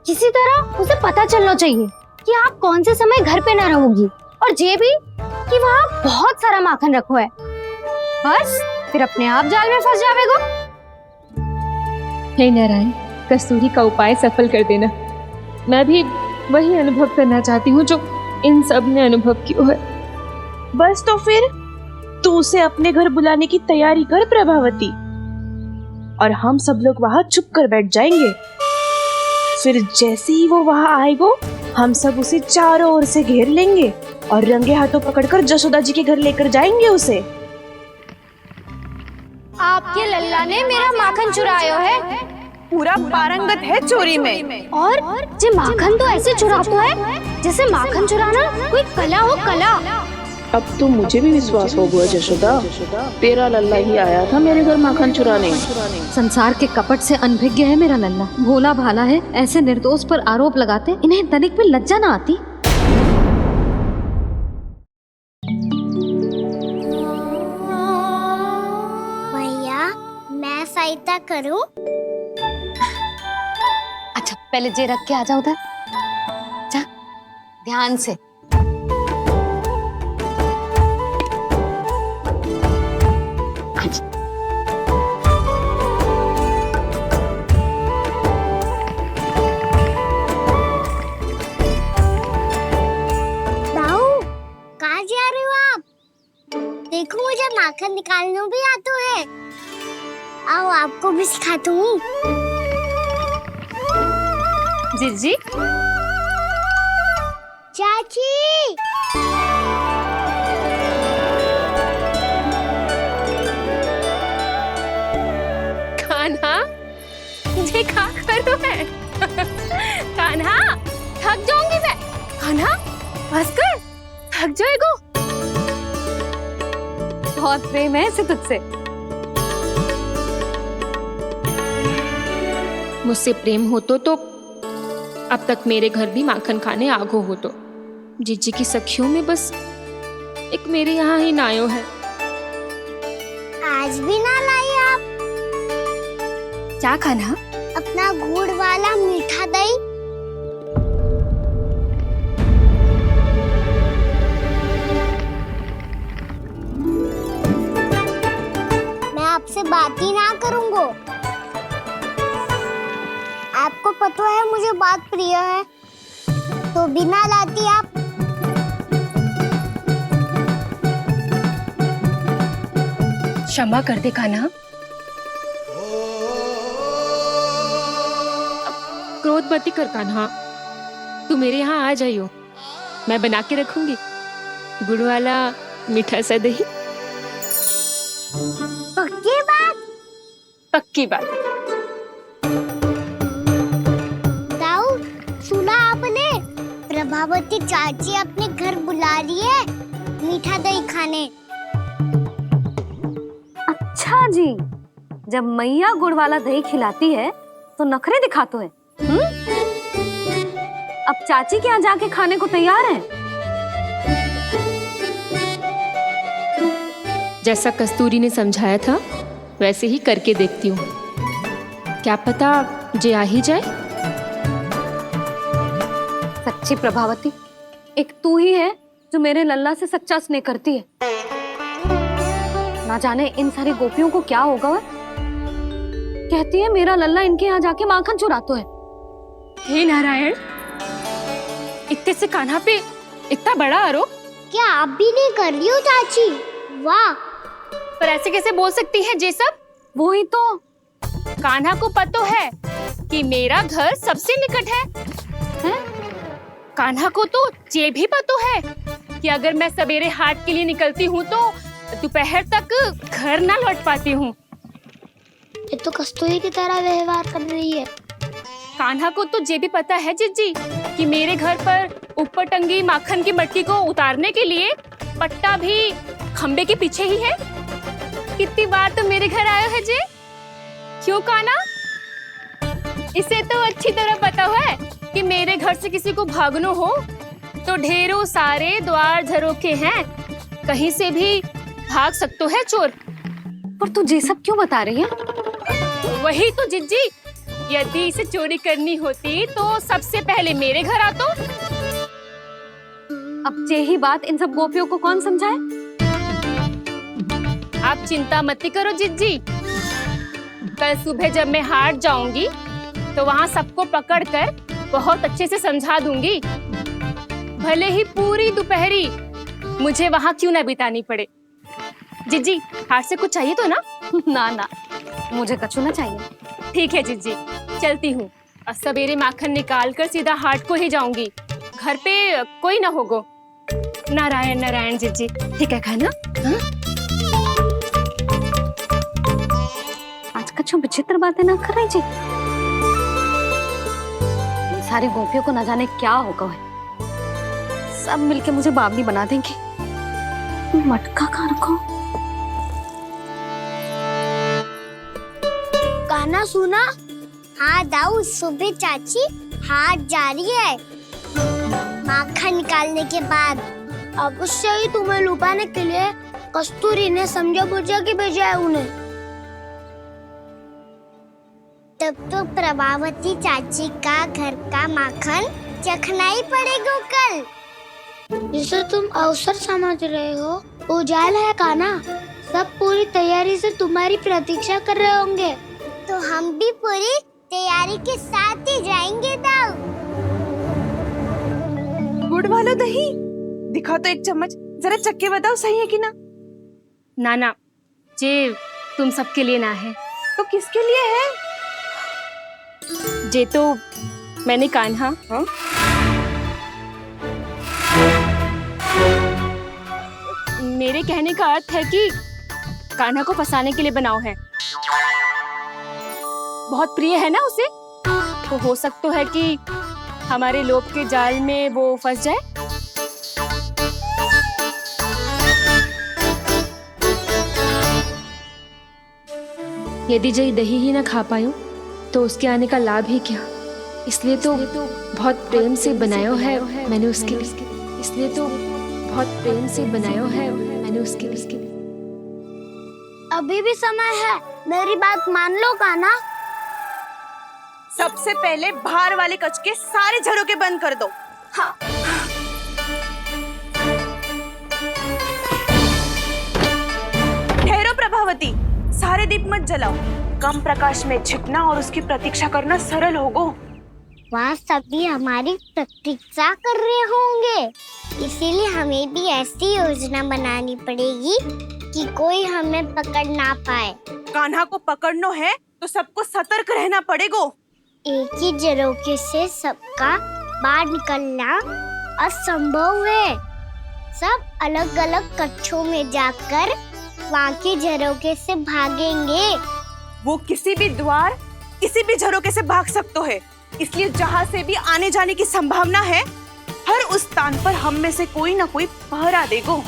किसी तरह उसे पता चलना चाहिए कि आप कौन से समय घर पे ना रहोगी, और ये भी कि वहाँ बहुत सारा माखन रखो है। बस फिर अपने आप जाल में फंस जावेगो। हे नारायण, कस्तूरी का उपाय सफल कर देना। मैं भी वही अनुभव करना चाहती हूँ जो इन सब ने अनुभव किया है। बस तो फिर तू उसे अपने घर बुलाने की तैयारी कर प्रभावती, और हम सब लोग वहाँ चुप कर बैठ जाएंगे। फिर जैसे ही वो वहाँ आएगो, हम सब उसे चारों ओर से घेर लेंगे और रंगे हाथों पकड़कर जसोदा जी के घर लेकर जाएंगे उसे। आपके लल्ला ने मेरा माखन चुराया है, पूरा पारंगत है चोरी में। और जे माखन तो ऐसे चुराता है जैसे माखन चुराना कोई कला हो, कला। अब तो मुझे भी विश्वास हो गया जशोदा, तेरा लल्ला ही आया था मेरे घर माखन चुराने। संसार के कपट से अनभिज्ञ है मेरा लल्ला, भोला भाला है। ऐसे निर्दोष पर आरोप लगाते इन्हें तनिक भी लज्जा ना आती। भैया, मैं सहायता करूं? अच्छा, पहले जे रख के आ जाओ उधर, जा ध्यान से। आप? देखो मुझे माखन निकालना भी आता है। आओ आपको भी सिखाता हूँ। जिज्जी, चाची कान्हा, ये क्या करो है? कान्हा, थक जाऊंगी मैं। कान्हा, बस कर, थक जाएगा। बहुत प्रेम है इसे तुझसे। मुझसे प्रेम हो तो अब तक मेरे घर भी माखन खाने आगो हो तो। जीजी की सखियों में बस एक मेरे यहाँ ही नायो है। आज भी ना लाई आप? क्या खाना? अपना गुड़ वाला मीठा दही। मैं आपसे बात ही ना करूंगा। आपको पता है मुझे बात प्रिय है, तो बिना लाती आप। क्षमा कर दे कान्हा। क्रोध मत कर कान्हा, तू मेरे यहाँ आ जाइयो, मैं बना के रखूंगी गुड़ वाला मीठा सा दही। पक्की बात? पक्की बात। दाऊ, सुना आपने? प्रभावती चाची अपने घर बुला रही है मीठा दही खाने। अच्छा जी, जब मैया गुड़ वाला दही खिलाती है तो नखरे दिखाते हैं। अब चाची के यहाँ जाके खाने को तैयार हैं। जैसा कस्तूरी ने समझाया था वैसे ही करके देखती हूँ, क्या पता जे आ ही जाए। सच्ची प्रभावती, एक तू ही है जो मेरे लल्ला से सच्चा स्नेह करती है। ना जाने इन सारी गोपियों को क्या होगा। वह कहती है मेरा लल्ला इनके यहाँ जाके माखन चुराता है। हे नारायण, इतने से कान्हा पे इतना बड़ा आरोप। क्या आप भी नहीं कर रही हो चाची? वाह, पर ऐसे कैसे बोल सकती है जे सब? वो ही तो, कान्हा को पता है कि मेरा घर सबसे निकट है? कान्हा को तो ये भी पता है कि अगर मैं सवेरे हाट के लिए निकलती हूँ तो दोपहर तक घर ना लौट पाती हूँ। ये तो कस्तूरी की तरह व्यवहार कर रही है। कान्हा को तो ये भी पता है जिज्जी कि मेरे घर पर ऊपर टंगी माखन की मटकी को उतारने के लिए पट्टा भी खंबे के पीछे ही है। कितनी बार तो मेरे घर आयो है जी। क्यों कान्हा? इसे तो अच्छी तरह पता है कि मेरे घर से किसी को भागनो हो तो ढेरों सारे द्वार झरोखे हैं, कहीं से भी भाग सकते है चोर। पर तू ये सब क्यों बता रही है? वही तो जिज्जी, यदि इसे चोरी करनी होती तो सबसे पहले मेरे घर आतो। अब यही बात इन सब गोपियों को कौन समझाए? आप चिंता मत करो जिज्जी, कल सुबह जब मैं हाट जाऊंगी तो वहाँ सबको पकड़कर बहुत अच्छे से समझा दूंगी, भले ही पूरी दोपहरी मुझे वहाँ क्यों ना बितानी पड़े। जिज्जी, हाट से कुछ चाहिए तो ना? ना ना, मुझे कछु ना चाहिए। ठीक है जिज्जी, चलती हूँ। और सवेरे माखन निकाल कर सीधा हाट को ही जाऊंगी, घर पे कोई ना होगो। नारायण नारायण जिज्जी, ठीक है खाना? आज कछु विचित्र बातें ना कर रही जी। सारी गोपियों को न जाने क्या होगा है, सब मिलके मुझे बावली बना देंगे। मटका कहाँ रखो? गाना सुना? हाँ दाऊ, सुबह चाची हाट जा रही है माखन निकालने के बाद। अवश्य ही तुम्हें लुभाने के लिए कस्तूरी ने समझा बुझा के भेजा है उन्हें। तब तो प्रभावती चाची का घर का माखन चखना ही पड़ेगा कल। जिसे तुम अवसर समझ रहे हो, उजाला है कान्हा। सब पूरी तैयारी से तुम्हारी प्रतीक्षा कर रहे होंगे। तो हम भी पूरी तैयारी के साथ ही जाएंगे दाऊ। गुड़ वाला दही दिखा तो एक चम्मच। जरा चक्के बताओ सही है कि ना? ना जे तुम सबके लिए ना है। तो किसके लिए है? जे तो मैंने कान्हा मेरे कहने का अर्थ है कि कान्हा को फंसाने के लिए बनाओ है। बहुत प्रिय है ना उसे, तो हो सकता है कि हमारे लोभ के जाल में वो फंस जाए। यदि जय दही ही ना खा पायो तो उसके आने का लाभ ही क्या। इसलिए तो बहुत प्रेम से बनायो है मैंने उसके लिए। इसलिए तो बहुत प्रेम से बनायो है मैंने उसके लिए। अभी भी समय है, मेरी बात मान लो कान्हा। सबसे पहले बाहर वाले कच के सारे झरोके बंद कर दो। हाँ। ठहरो प्रभावती, सारे दीप मत जलाओ। कम प्रकाश में छिपना और उसकी प्रतीक्षा करना सरल होगा। वहाँ सभी हमारी प्रतीक्षा कर रहे होंगे, इसीलिए हमें भी ऐसी योजना बनानी पड़ेगी कि कोई हमें पकड़ ना पाए। कान्हा को पकड़ना है तो सबको सतर्क रहना पड़ेगा। एक ही झरोखे से सबका बाहर निकलना असंभव है। सब अलग अलग कक्षों में जाकर वहाँ के झरोखे से भागेंगे। वो किसी भी द्वार, किसी भी झरोखे से भाग सकते है, इसलिए जहाँ से भी आने जाने की संभावना है, हर उस स्थान पर हम में से कोई ना कोई पहरा देगा।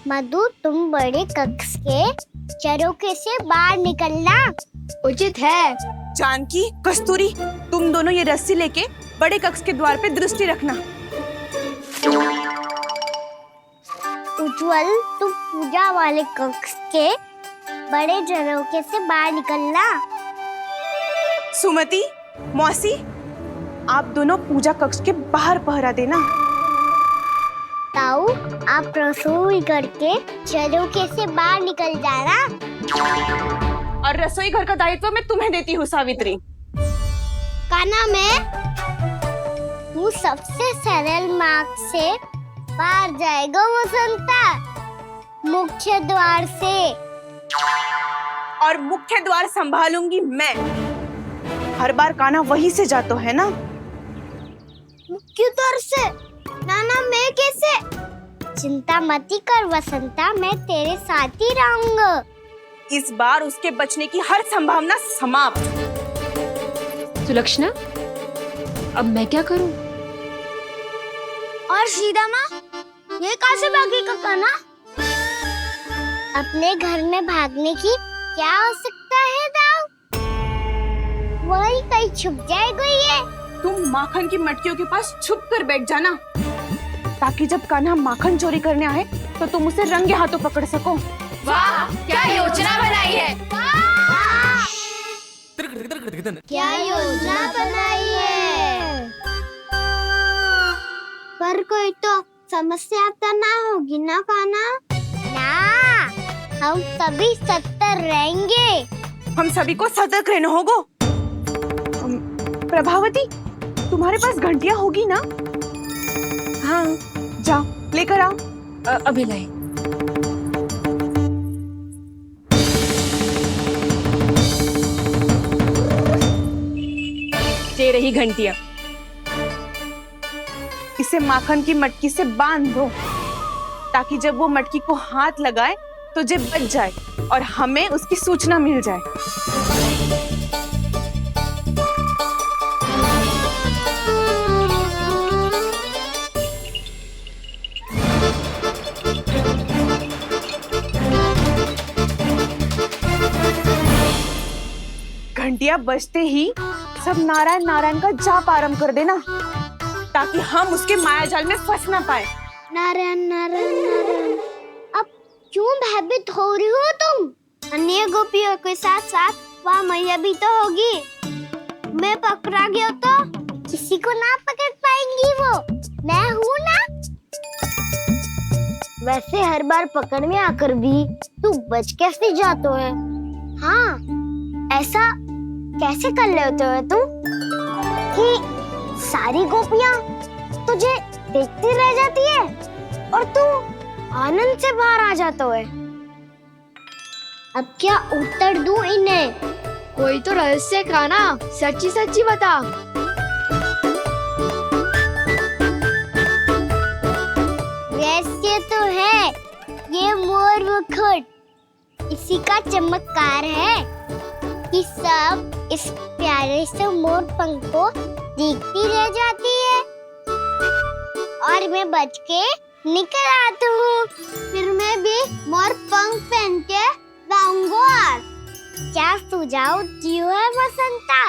मधु, तुम बड़े कक्ष के झरोखे से बाहर निकलना उचित है। जानकी, कस्तूरी, तुम दोनों ये रस्सी लेके बड़े कक्ष के द्वार पे दृष्टि रखना। उज्जवल, तुम पूजा वाले कक्ष के बड़े झरोखे से बाहर निकलना। सुमति, मौसी, आप दोनों पूजा कक्ष के बाहर पहरा देना। ताऊ, आप रसोई करके झरोखे से बाहर निकल जाना। और रसोई घर का दायित्व मैं तुम्हें देती हूँ सावित्री। कान्हा, तू सबसे सरल मार्ग से बाहर जाएगा वसंता, मुख्य द्वार से। और मुख्य द्वार संभालूंगी मैं। हर बार कान्हा वहीं से जाता है ना। मुख्य द्वार से? नाना, मैं कैसे? चिंता मत कर वसंता, मैं तेरे साथ ही रहूंगा। इस बार उसके बचने की हर संभावना समाप्त। सुलक्षणा, अब मैं क्या करूं? और सीधा माँ, ये कहाँ से भागेगा कान्हा? अपने घर में भागने की क्या हो सकता है दाऊ? वही कहीं छुप जाएगा ये। तुम माखन की मटकियों के पास छुप कर बैठ जाना, ताकि जब कान्हा माखन चोरी करने आए तो तुम उसे रंगे हाथों पकड़ सको। वाह, क्या योजना बनाई है! क्या योजना बनाई है! पर कोई तो समस्या तो ना होगी ना कान्हा? ना, हम सभी सतर्क रहेंगे। हम सभी को सतर्क रहना होगा। प्रभावती, तुम्हारे पास घंटियां होगी ना? हाँ, जाओ लेकर आओ। अभी लाई। ये रही घंटियां। इसे माखन की मटकी से बांध दो, ताकि जब वो मटकी को हाथ लगाए तो जे बच जाए और हमें उसकी सूचना मिल जाए। घंटियां बजते ही सब नारायण नारायण का जाप आरंभ कर देना, ताकि हम उसके मायाजाल में फंस ना पाए। नारायण नारायण नारायण। अब क्यों भयभीत हो रही हो तुम? अन्य गोपियों के साथ साथ वहाँ मैया भी तो होगी। मैं पकड़ा गया तो किसी को ना पकड़ पाएंगी वो, मैं हूँ ना। वैसे हर बार पकड़ में आकर भी तू बच कैसे जाता है? हाँ, ऐसा कैसे कर लेते हो तुम कि सारी गोपियाँ तुझे देखती रह जाती है और तू आनंद से बाहर आ जाता है। अब क्या उत्तर दूं इन्हें? कोई तो रहस्य खाना, सच्ची सच्ची बता। रहस्य तो है, ये मोर मुकुट इसी का चमत्कार है कि सब इस प्यारे से मोर पंख को देखती रह जाती है और मैं बच के निकल आता हूँ। फिर मैं भी मोर पंख पहन के गाऊंगा। क्या सुझाव दियो है बसंता?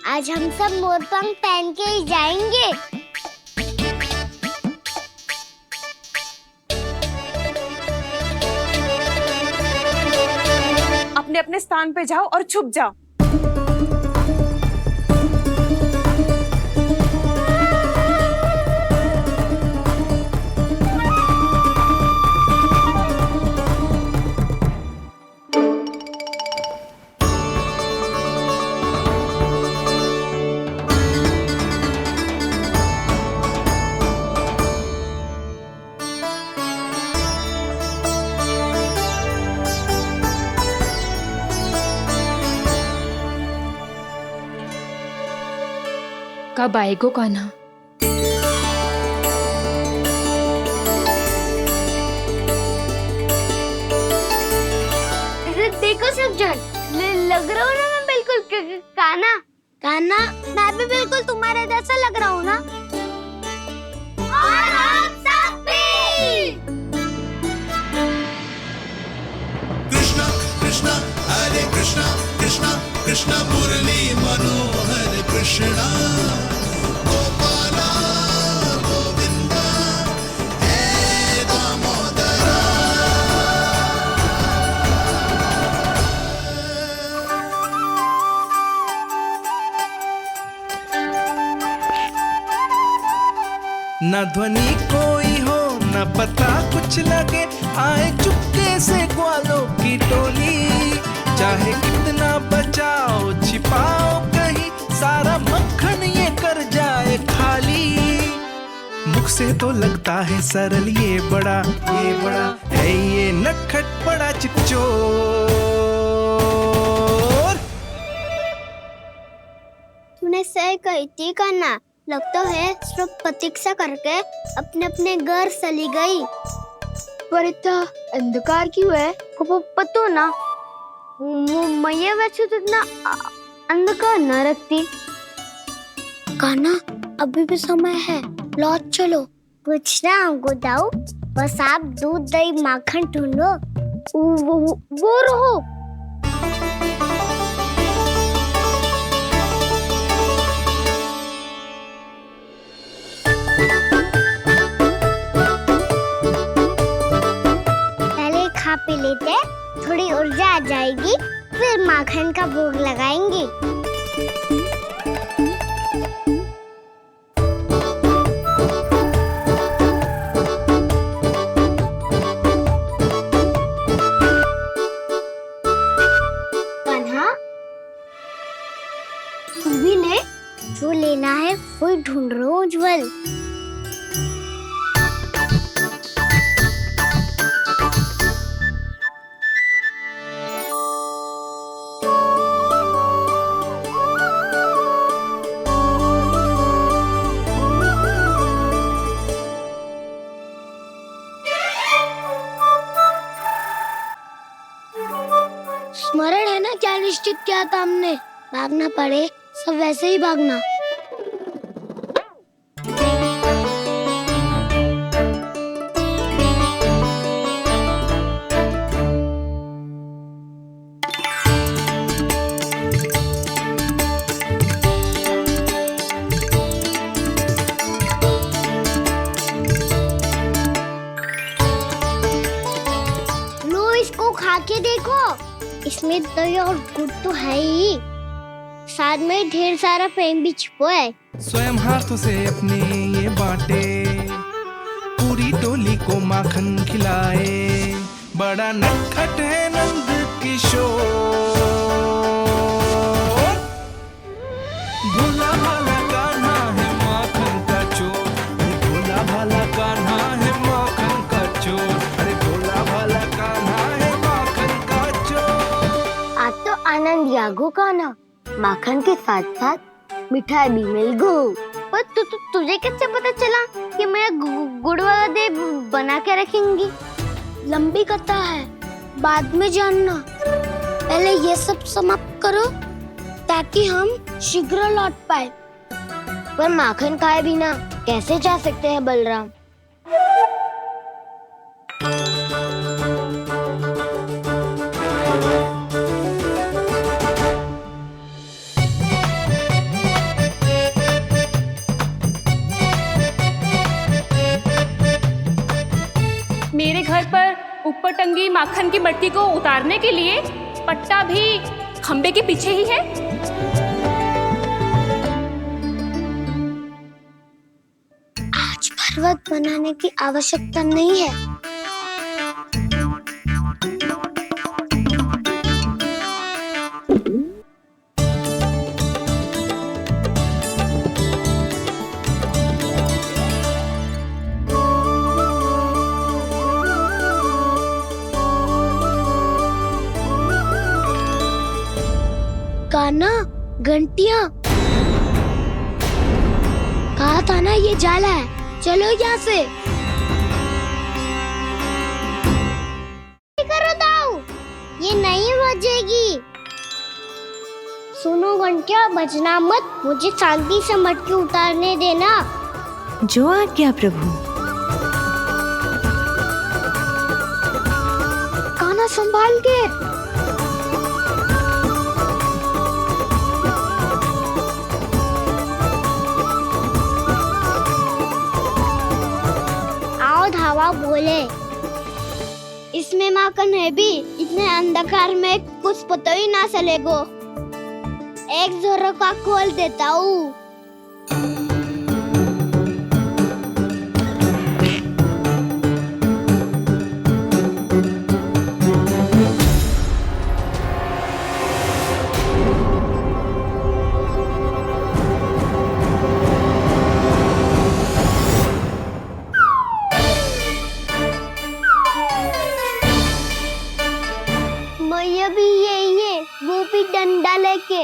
आज हम सब मोर पंख पहन के ही जाएंगे। अपने अपने स्थान पे जाओ और छुप जाओ। कब आएगो कान्हा? देखो सब जन, लग रहा हूँ ना मैं बिल्कुल कान्हा। कान्हा, मैं भी बिल्कुल तुम्हारे जैसा लग रहा हूँ ना? और हम सब भी। कृष्णा कृष्णा हरे कृष्णा कृष्णा कृष्णा मुरली मनोहर कृष्णा गोपाला गोविंदा हे दामोदरा। न ध्वनि कोई हो न पता कुछ लगे, आए चुपके से ग्वालों की टोली। चाहे कितना बचाओ छिपाओ कहीं, सारा मक्खन ये कर जाए खाली। मुख से तो लगता है सरल, ये बड़ा है ये नटखट बड़ा चिकचोर। तूने सही कही थी कान्हा, लगता है सब प्रतीक्षा करके अपने अपने घर चली गई। पर इतना अंधकार क्यों है? पतो ना, मैं वैसे तो इतना अंधकार न रखती। कान्हा, अभी भी समय है, लौट चलो। कुछ ना हमको दाऊ, बस आप दूध दही माखन ढूंढो। वो रहो। पहले खा पी लेते, थोड़ी ऊर्जा आ जाएगी, फिर माखन का भोग लगाएंगे। कान्हा, तू भी ले, जो लेना है वो ढूंढ रहा हूँ उज्जवल। स्मरण है ना क्या निश्चित किया था हमने? भागना पड़े सब वैसे ही भागना। लो इसको खा के देखो, इसमें दही और गुड़ तो है ही, साथ में ढेर सारा प्रेम भी छुपा है। स्वयं हाथों से अपने ये बांटे, पूरी टोली को माखन खिलाए। बड़ा नटखट है नंद किशोर, भोला भाला कान्हा है माखन का चोर, भोला भाला कान्हा है माखन का चोर। माखन दियागो काना, माखन के साथ साथ मिठाई भी मिल गो। पर तुझे कैसे पता चला कि मैं गुड़ वाला देव बना के रखेंगी? लंबी कथा है, बाद में जानना। पहले ये सब समाप्त करो ताकि हम शीघ्र लौट पाए। पर माखन खाए बिना कैसे जा सकते हैं बलराम? मेरे घर पर ऊपर टंगी माखन की मटकी को उतारने के लिए पट्टा भी खंबे के पीछे ही है। आज पर्वत बनाने की आवश्यकता नहीं है। कान्हा, घंटियां, कहा था ना ये जाला है, चलो यहाँ से। करो दाऊ, ये नहीं बजेगी। सुनो घंटिया, बजना मत, मुझे शांति से मटकी उतारने देना। जो आज्ञा प्रभु। कान्हा संभाल के। धावा बोले, इसमें माखन है भी, इतने अंधकार में कुछ पता ही ना चलेगो। एक जोरों का खोल देता हूँ। भी यही है, वो भी डंडा लेके।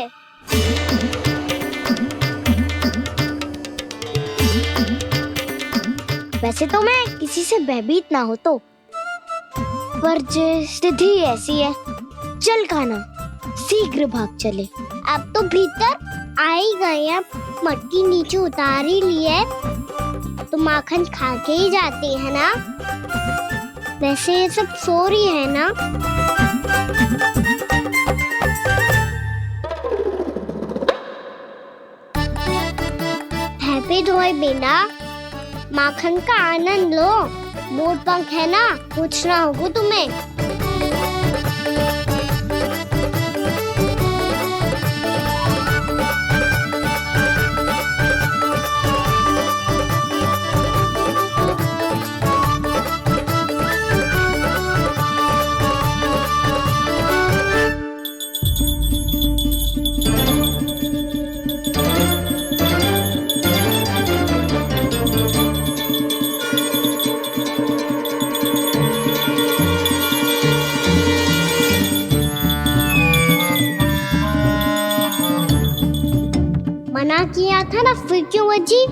वैसे तो मैं किसी से भयभीत ना हो तो, पर स्थिति ऐसी है। चल कान्हा, शीघ्र भाग चले। अब तो भीतर आ ही गए हैं, मटकी नीचे उतार ही लिए, तो माखन खा के ही जाते हैं ना। वैसे ये सब सो रही है ना। हैप्पी धोए बिना माखन का आनंद लो। मोट पंख है ना, पूछना होगा तुम्हें। मना किया था ना, फिर क्यों बजी?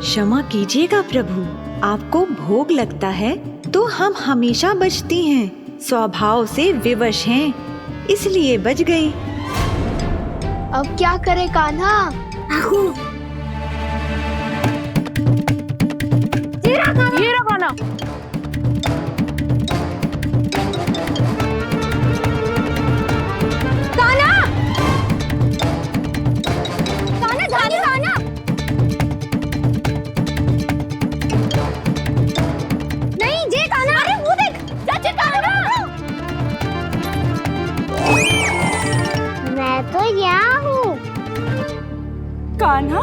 क्षमा कीजिएगा प्रभु, आपको भोग लगता है तो हम हमेशा बजती हैं, स्वभाव से विवश हैं, इसलिए बज गई। अब क्या करे कान्हा? ये रखो ना। मैं तो यहाँ हूँ। कान्हा,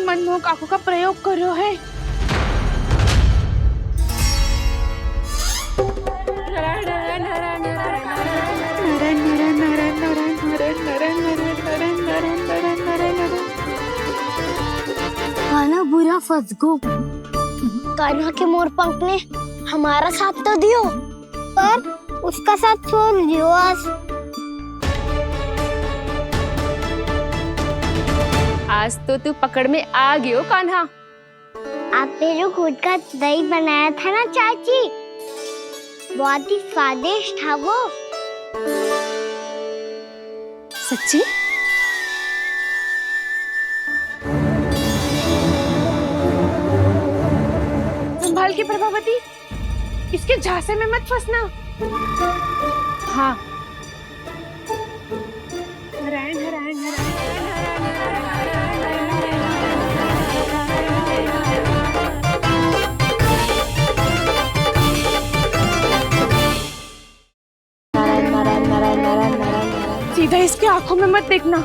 मनमोहक आंखों का प्रयोग कर रहे है। कान्हा बुरा फंस गो। कान्हा के मोर पंख ने हमारा साथ तो दियो, पर उसका साथ छोड़ दियो आज। आज तो तू पकड़ में आ गयो कान्हा। आपने जो खुद का दही बनाया था ना चाची, बहुत ही स्वादिष्ट था वो। सच्ची? संभाल के प्रभावती, इसके झांसे में मत फंसना। हाँ। नारायण नारायण नारायण। सीधा इसके आंखों में मत देखना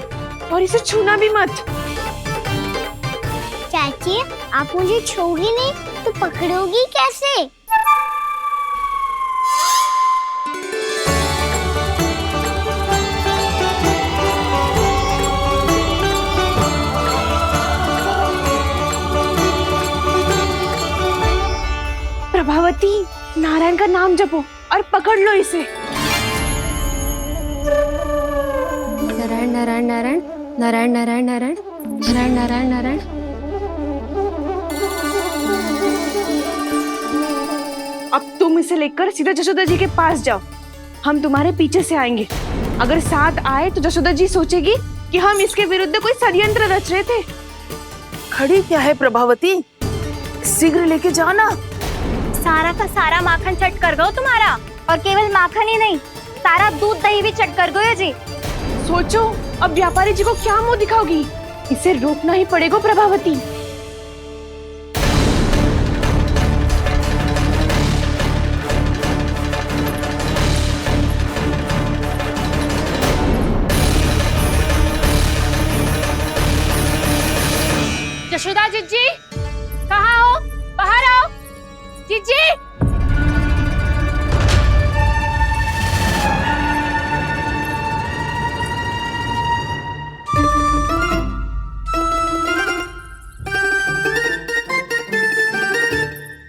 और इसे छूना भी मत। चाची, आप मुझे छूओगी नहीं तो पकड़ोगी कैसे? प्रभावती, नारायण का नाम जपो और पकड़ लो इसे। नारायण नारायण नारायण नारायण नारायण नारायण नारायण नारायण नारायण। अब तुम इसे लेकर सीधा जशोदा जी के पास जाओ, हम तुम्हारे पीछे से आएंगे। अगर साथ आए तो जशोदा जी सोचेगी कि हम इसके विरुद्ध कोई षड्यंत्र रच रहे थे। खड़ी क्या है प्रभावती, शीघ्र लेके जाना। सारा का सारा माखन चट कर गो तुम्हारा, और केवल माखन ही नहीं, सारा दूध दही भी चट कर गो जी। सोचो अब व्यापारी जी को क्या मुंह दिखाओगी, इसे रोकना ही पड़ेगा प्रभावती। जशोदा जीजी, कहाँ हो? बाहर आओ जीजी।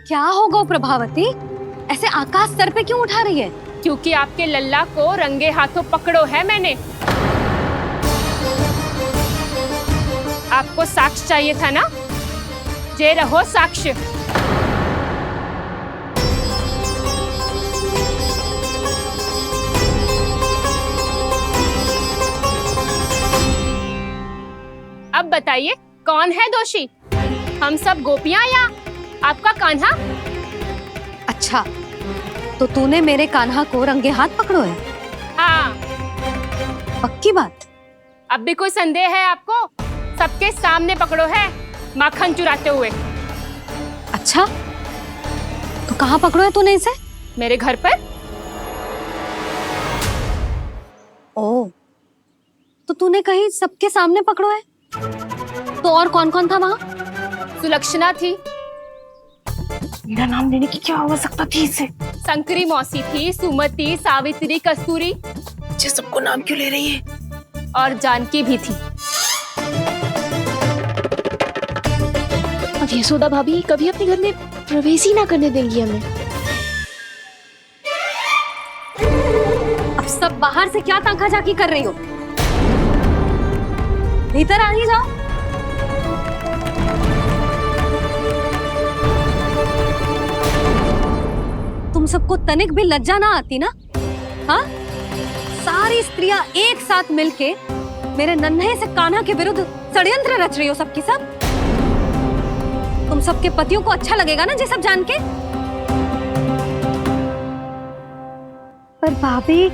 क्या होगा प्रभावती, ऐसे आकाश सर पे क्यों उठा रही है? क्योंकि आपके लल्ला को रंगे हाथों पकड़ो है मैंने। आपको साक्ष्य चाहिए था ना, जे रहो साक्ष्य। अब बताइए कौन है दोषी, हम सब गोपियां या आपका कान्हा? अच्छा, तो तूने मेरे कान्हा को रंगे हाथ पकड़ो है? हाँ। पक्की बात? अब भी कोई संदेह है आपको? सबके सामने पकड़ो है, माखन चुराते हुए। अच्छा, तो कहाँ पकड़ो है तूने इसे? मेरे घर पर। ओ, तो तूने कहीं सबके सामने पकड़ो है? तो और कौन कौन था वहाँ? सुलक्षणा थी। मेरा नाम लेने की क्या आवश्यकता थी इसे? संकरी मौसी थी, सुमति, सावित्री, कस्तूरी। ये सबको नाम क्यों ले रही है? और जानकी भी थी। अब यशोदा भाभी कभी अपने घर में प्रवेश ही ना करने देंगी हमें। अब सब बाहर से क्या ताका झाकी कर रही हो? भीतर आ ही जाओ। तुम सबको तनिक भी लज्जा ना आती ना? हाँ? सारी स्त्रियां एक साथ मिलके मेरे नन्हे से कान्हा के विरुद्ध षड्यंत्र रच रही हो सबकी सब। तुम सबके पतियों को अच्छा लगेगा ना ये सब जान के? पर भाभी,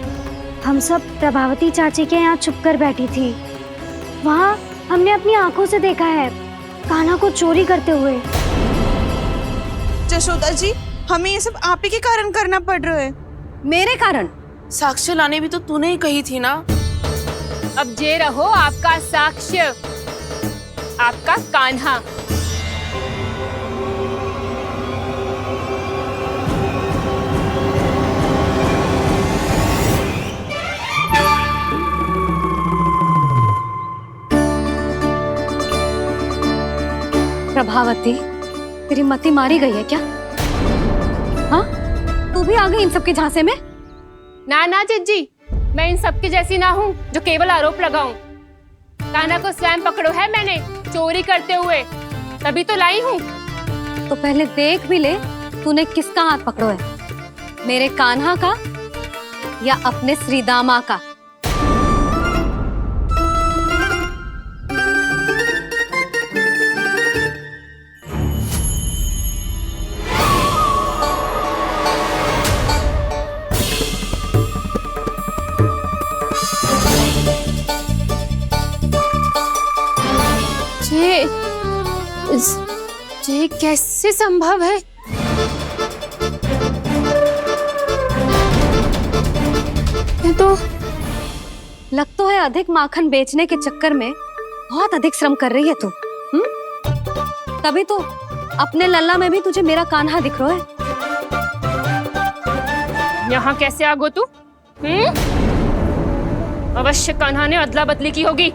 हम सब प्रभावती चाची के यहाँ छुप कर बैठी थी। वहाँ हमने अपनी आंखों से देखा है कान्हा को चोरी करते हुए। जशोदा जी, हमें ये सब आप ही के कारण करना पड़ रहा है। मेरे कारण? साक्ष्य लाने भी तो तूने ही कही थी ना। अब जे रहो आपका साक्ष्य। आपका कान्हा। प्रभावती, तेरी मति मारी गई है क्या? हाँ, तू भी आ गई इन सबके झांसे में? ना ना जिज्जी, मैं इन सबकी जैसी ना हूँ जो केवल आरोप लगाऊं। कान्हा को स्वयं पकड़ो है मैंने चोरी करते हुए, तभी तो लाई हूँ। तो पहले देख भी ले तूने किसका हाथ पकड़ो है, मेरे कान्हा का या अपने श्रीदामा का? ये कैसे संभव है? ये तो लग तो है अधिक माखन बेचने के चक्कर में बहुत अधिक श्रम कर रही है तू। तभी तो अपने लल्ला में भी तुझे मेरा कान्हा दिख रहा है। यहाँ कैसे आ गो तू? अवश्य कान्हा ने अदला बदली की होगी।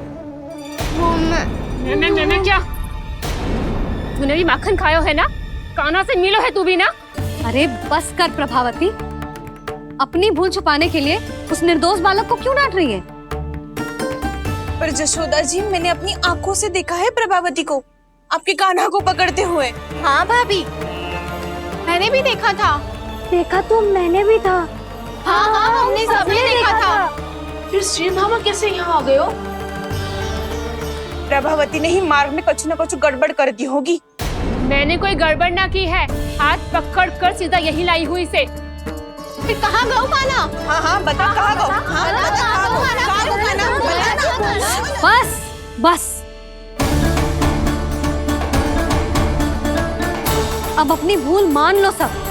मैं क्या? तूने भी माखन खायो है ना? कान्हा से मिलो है तू भी ना? अरे बस कर प्रभावती, अपनी भूल छुपाने के लिए उस निर्दोष बालक को क्यों डांट रही है? पर जशोदा जी, मैंने अपनी आंखों से देखा है प्रभावती को आपके कान्हा को पकड़ते हुए। हाँ भाभी, मैंने भी देखा था। देखा तो मैंने भी था। हाँ हाँ, हमने सबने देखा था। फिर श्रीदामा कैसे यहाँ आ गए हो? प्रभावती ने ही मार्ग में कुछ न कुछ गड़बड़ कर दी होगी। मैंने कोई गड़बड़ ना की है, हाथ पकड़ कर सीधा यही लाई हुई से। फिर कहाँ गौ कान्हा? हाँ हाँ बता, कहाँ गौ? हाँ बता, कहाँ गौ कान्हा? बता ना। बस बस, अब अपनी भूल मान लो सब।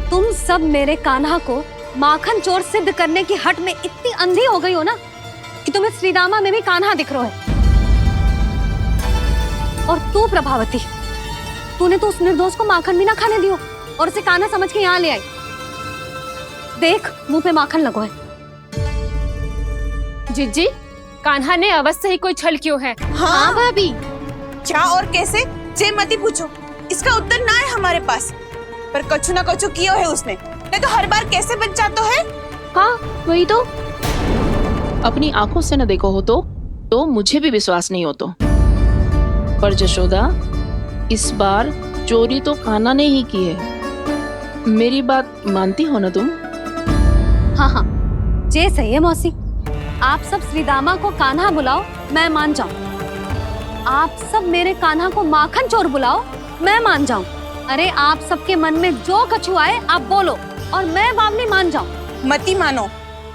तुम सब मेरे कान्हा को माखन चोर सिद्ध करने की हट में इतनी अंधी हो गई हो ना कि तुम्हें श्रीदामा में भी कान्हा दिख रहा है। और तू प्रभावती, तूने तो उस निर्दोष को माखन भी ना खाने दियो और उसे कान्हा समझ के यहाँ ले आई। देख, मुंह पे माखन लगो है। जिज्जी, कान्हा ने अवश्य ही कोई छल क्यों है। हाँ भाभी, क्या और कैसे? जे मती पूछो, इसका उत्तर ना है हमारे पास। पर कछु ना कछु कियो है उसने, नहीं तो हर बार कैसे बच जाता है। हाँ वही तो। अपनी आंखों से न देखो हो तो मुझे भी विश्वास नहीं हो तो। पर जशोदा, इस बार चोरी तो कान्हा ने ही की है। मेरी बात मानती हो ना तुम? हाँ हाँ, जे सही है मौसी। आप सब श्रीदामा को कान्हा बुलाओ, मैं मान जाऊं। आप सब मेरे कान्हा को माखन चोर बुलाओ, मैं मान जाऊं। अरे आप सबके मन में जो कछु आए आप बोलो और मैं बावली मान जाऊं। मती मानो,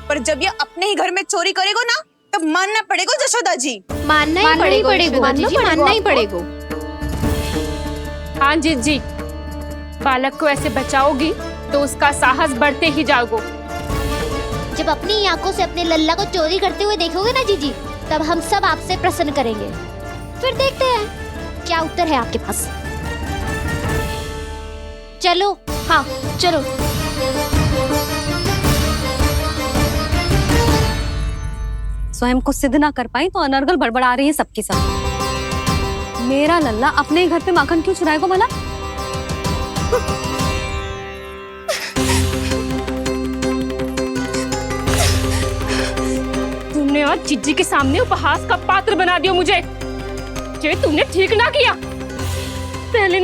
पर जब ये अपने ही घर में चोरी करेगो ना, तब मानना पड़ेगा जशोदा जी। मानना ही पड़ेगा, मानना ही पड़ेगा। हाँ जिज्जी, बालक को ऐसे बचाओगी तो उसका साहस बढ़ते ही जाओगे। जब अपनी आंखों से अपने लल्ला को चोरी करते हुए देखोगे ना जीजी, तब हम सब आपसे प्रसन्न करेंगे। फिर देखते हैं क्या उत्तर है आपके पास। चलो। हाँ चलो। स्वयं को सिद्ध ना कर पाई तो अनर्गल बड़बड़ा रही है सबकी सब। मेरा लल्ला अपने ही घर पे माखन क्यों चुराएगा भला? तुमने आज जिज्जी के सामने उपहास का पात्र बना दिया मुझे। ये तुमने ठीक ना किया। पहले